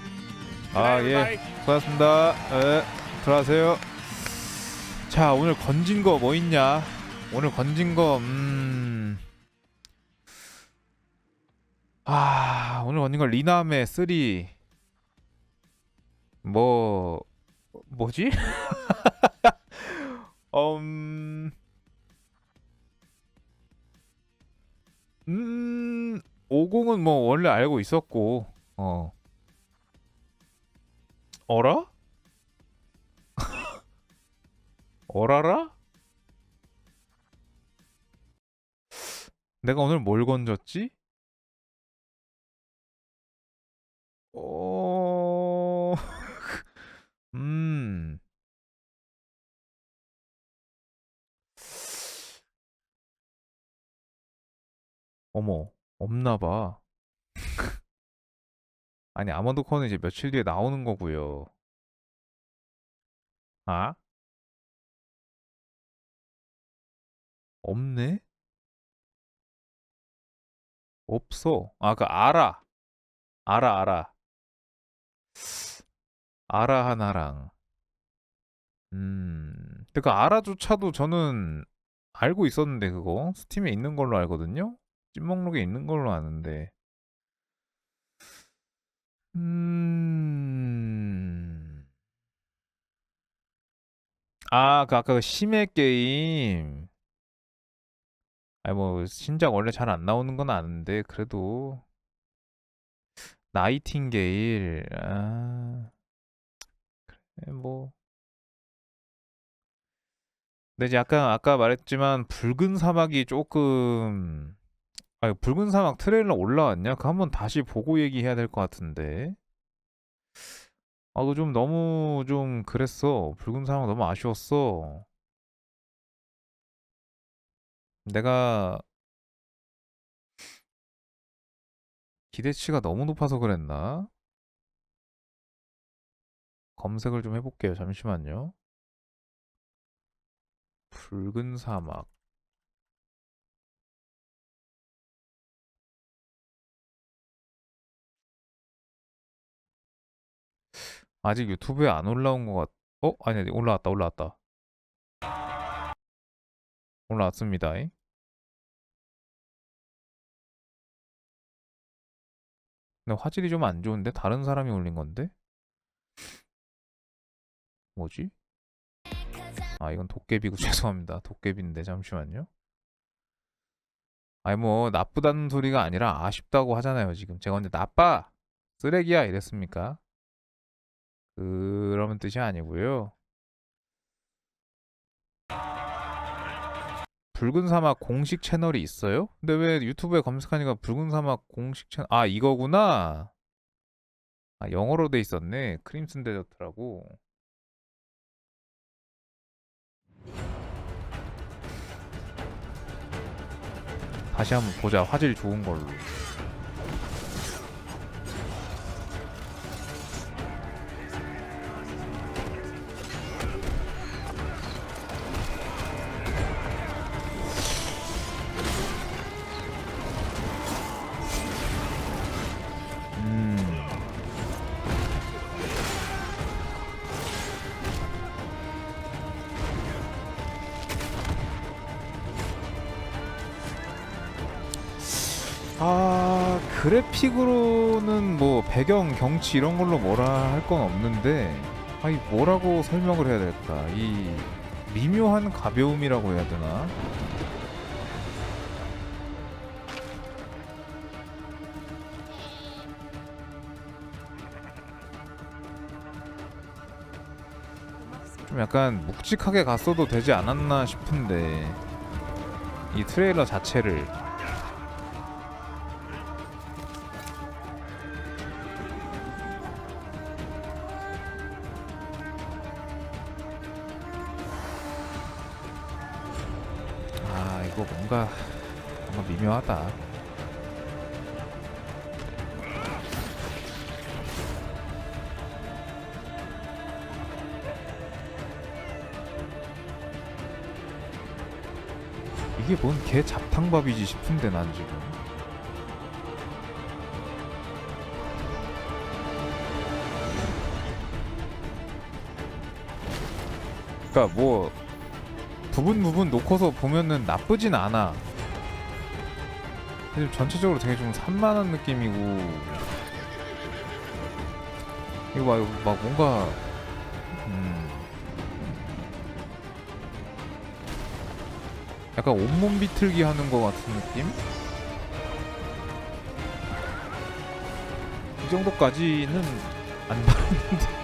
아 예, 수고하셨습니다. 예, 들어가세요. 자 오늘 건진 거 뭐 있냐? 오늘 건진 거 오늘 건진 거 리남의 3 뭐지? 50은 뭐 원래 알고 있었고 어라? 어라라? 내가 오늘 뭘 건졌지? 어머, 없나봐. 아니, 아머드 코어는 이제 며칠 뒤에 나오는 거고요. 아? 없네? 없어. 아, 알아. 알아. 알아 하나랑. 그 알아조차도 저는 알고 있었는데 그거 스팀에 있는 걸로 알거든요. 찐목록에 있는 걸로 아는데. 아까 그 심해 게임. 아니 뭐 신작 원래 잘 안 나오는 건 아는데 그래도 나이팅게일. 그래 뭐. 근데 이제 아까 말했지만 붉은 사막이 조금 붉은 사막 트레일러 올라왔냐? 그거 한번 다시 보고 얘기해야 될 것 같은데. 그거 좀 너무 좀 그랬어. 붉은 사막 너무 아쉬웠어. 내가 기대치가 너무 높아서 그랬나? 검색을 좀 해볼게요. 잠시만요. 붉은 사막. 아직 유튜브에 안 올라온 것 같... 아니 올라왔다. 올라왔습니다. 근데 화질이 좀 안 좋은데? 다른 사람이 올린 건데? 뭐지? 아 이건 도깨비고 죄송합니다. 도깨비인데 잠시만요. 아니 뭐 나쁘다는 소리가 아니라 아쉽다고 하잖아요. 지금 제가 언제 나빠 쓰레기야 이랬습니까? 그러면 뜻이 아니고요. 붉은사막 공식 채널이 있어요? 근데 왜 유튜브에 검색하니까 붉은사막 공식 채널 아 이거구나. 아 영어로 돼 있었네. 크림슨 데저트라고. 다시 한번 보자. 화질 좋은 걸로. 아 그래픽으로는 뭐 배경 경치 이런 걸로 뭐라 할 건 없는데 아이 뭐라고 설명을 해야 될까 이 미묘한 가벼움이라고 해야 되나 좀 약간 묵직하게 갔어도 되지 않았나 싶은데 이 트레일러 자체를 뭔가 미묘하다. 이게 뭔 개 잡탕밥이지 싶은데 난 지금. 그러니까 뭐 부분 놓고서 보면은 나쁘진 않아. 근데 전체적으로 되게 좀 산만한 느낌이고 이거 막 뭔가 약간 온몸 비틀기 하는 것 같은 느낌? 이 정도까지는 안 봤는데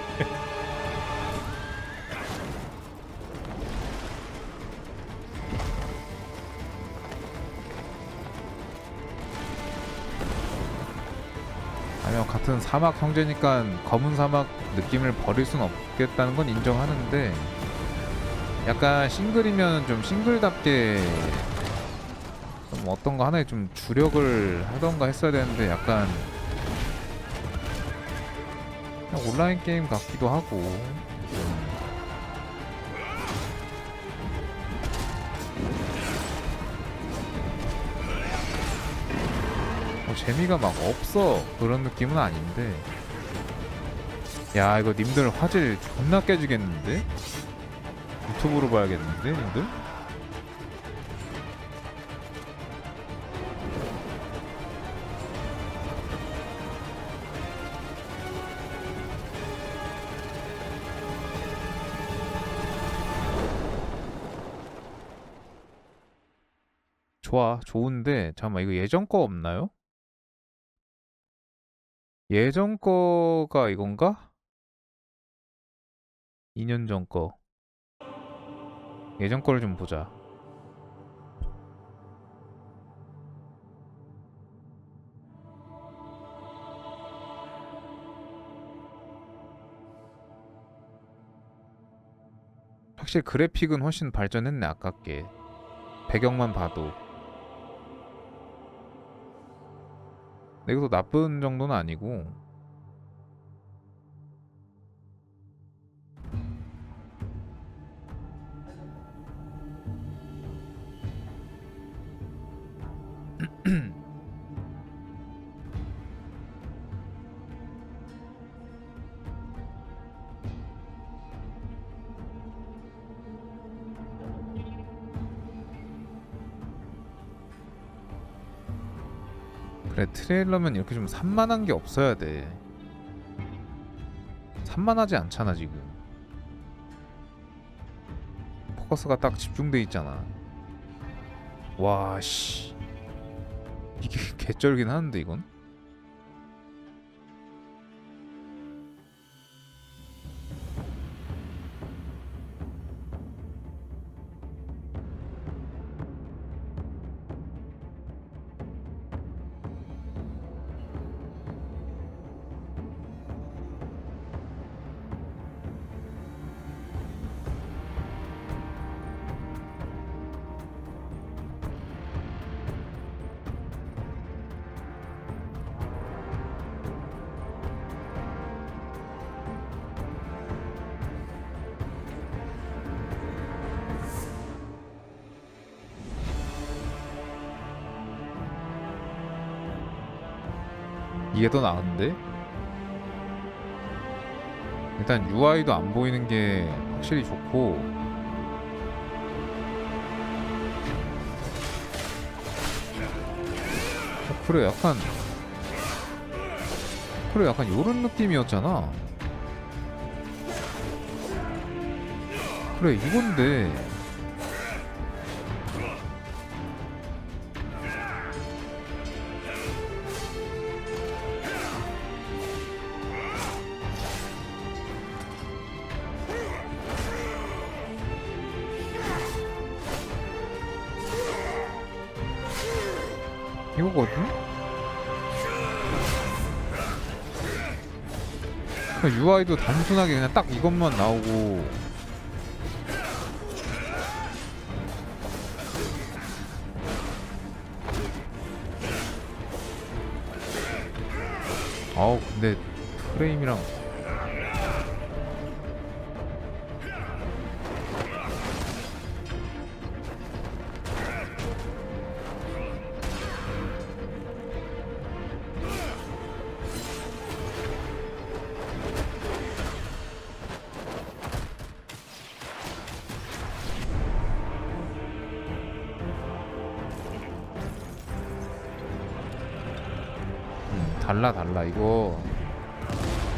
같은 사막 형제니까 검은 사막 느낌을 버릴 순 없겠다는 건 인정하는데 약간 싱글이면 좀 싱글답게 좀 어떤 거 하나에 좀 주력을 하던가 했어야 되는데 약간 그냥 온라인 게임 같기도 하고 재미가 막 없어 그런 느낌은 아닌데 야 이거 님들 화질 존나 깨지겠는데? 유튜브로 봐야겠는데 님들? 좋아 좋은데 잠깐만 이거 예전 거 없나요? 예전 거가 이건가? 2년 전 거. 예전 거를 좀 보자. 확실히 그래픽은 훨씬 발전했네 아깝게. 배경만 봐도. 근데 이것도 나쁜 정도는 아니고 그래 트레일러면 이렇게 좀 산만한 게 없어야 돼. 산만하지 않잖아 지금. 포커스가 딱 집중돼 있잖아. 와, 씨. 이게 개쩔긴 하는데 이건. 이게 더 나은데? 일단 UI도 안 보이는 게 확실히 좋고, 그래 약간 요런 느낌이었잖아. 그래 이건데. 이거거든? UI도 단순하게 그냥 딱 이것만 나오고, 아우 근데 프레임이랑 달라.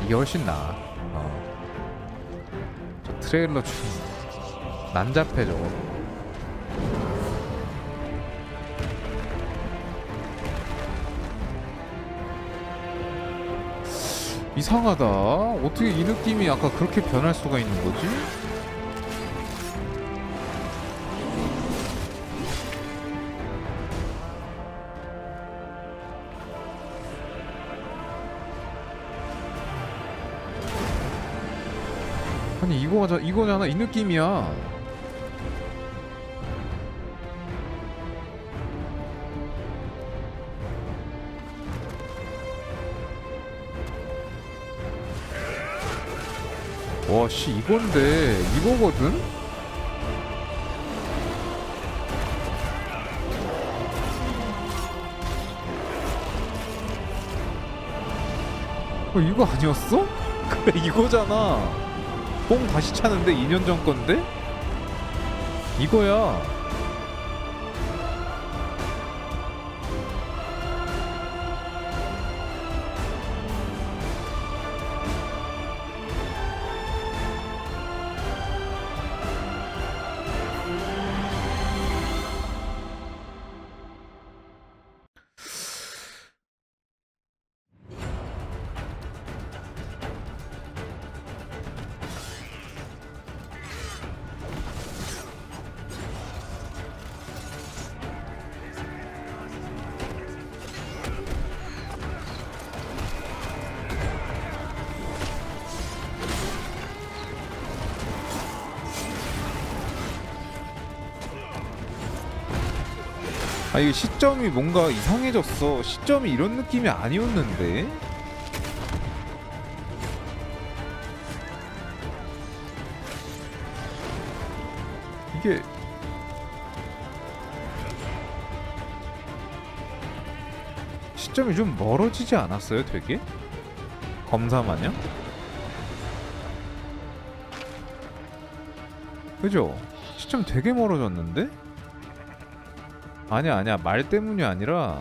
이게 훨씬 나아. 저 트레일러 좀 난잡해 저거. 이상하다. 어떻게 이 느낌이 아까 그렇게 변할 수가 있는 거지? 아니 이거잖아. 이 느낌이야. 와, 씨, 이건데 이거거든? 이거 아니었어? 그래 이거잖아. 뽕 다시 차는데 2년 전 건데? 이거야. 아 이게 시점이 뭔가 이상해졌어. 시점이 이런 느낌이 아니었는데? 이게 시점이 좀 멀어지지 않았어요 되게? 검사 마냥? 그죠? 시점 되게 멀어졌는데? 아니야 말 때문이 아니라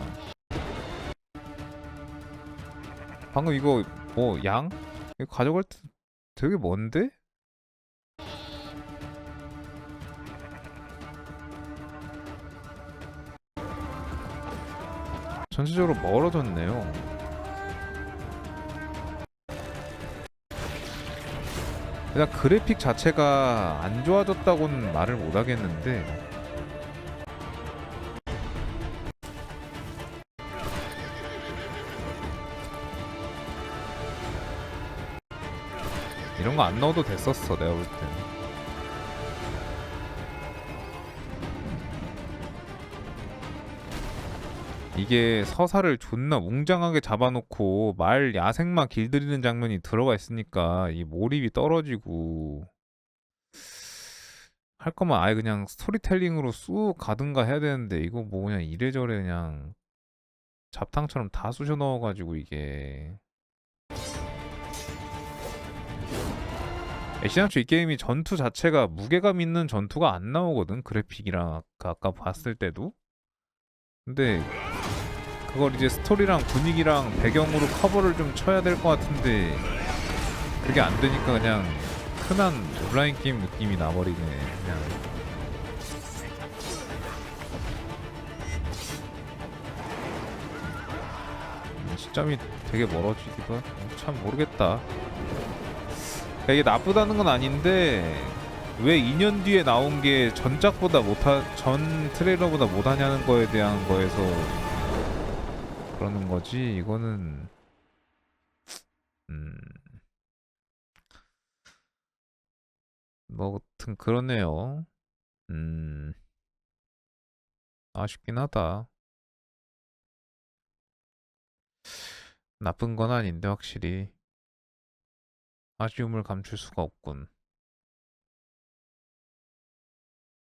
방금 이거 뭐 양? 이거 가져갈 때 되게 먼데? 전체적으로 멀어졌네요. 그냥 그래픽 자체가 안 좋아졌다고는 말을 못 하겠는데 이런 거 안 넣어도 됐었어, 내가 볼 때는. 이게 서사를 존나 웅장하게 잡아놓고 말 야생마 길들이는 장면이 들어가 있으니까 이 몰입이 떨어지고, 할 거면 아예 그냥 스토리텔링으로 쑥 가든가 해야 되는데 이거 뭐 그냥 이래저래 그냥 잡탕처럼 다 쑤셔 넣어가지고 이게. 애시당초 이 게임이 전투 자체가 무게감 있는 전투가 안 나오거든, 그래픽이랑 아까 봤을 때도. 근데 그걸 이제 스토리랑 분위기랑 배경으로 커버를 좀 쳐야 될 것 같은데 그게 안 되니까 그냥 흔한 온라인 게임 느낌이 나버리네. 그냥 시점이 되게 멀어지기도 하고 참 모르겠다. 그러니까 이게 나쁘다는 건 아닌데 왜 2년 뒤에 나온 게 전작보다 전 트레일러보다 못하냐는 거에 대한 거에서 그러는 거지. 이거는 뭐 아무튼 그러네요. 아쉽긴 하다. 나쁜 건 아닌데 확실히 아쉬움을 감출 수가 없군.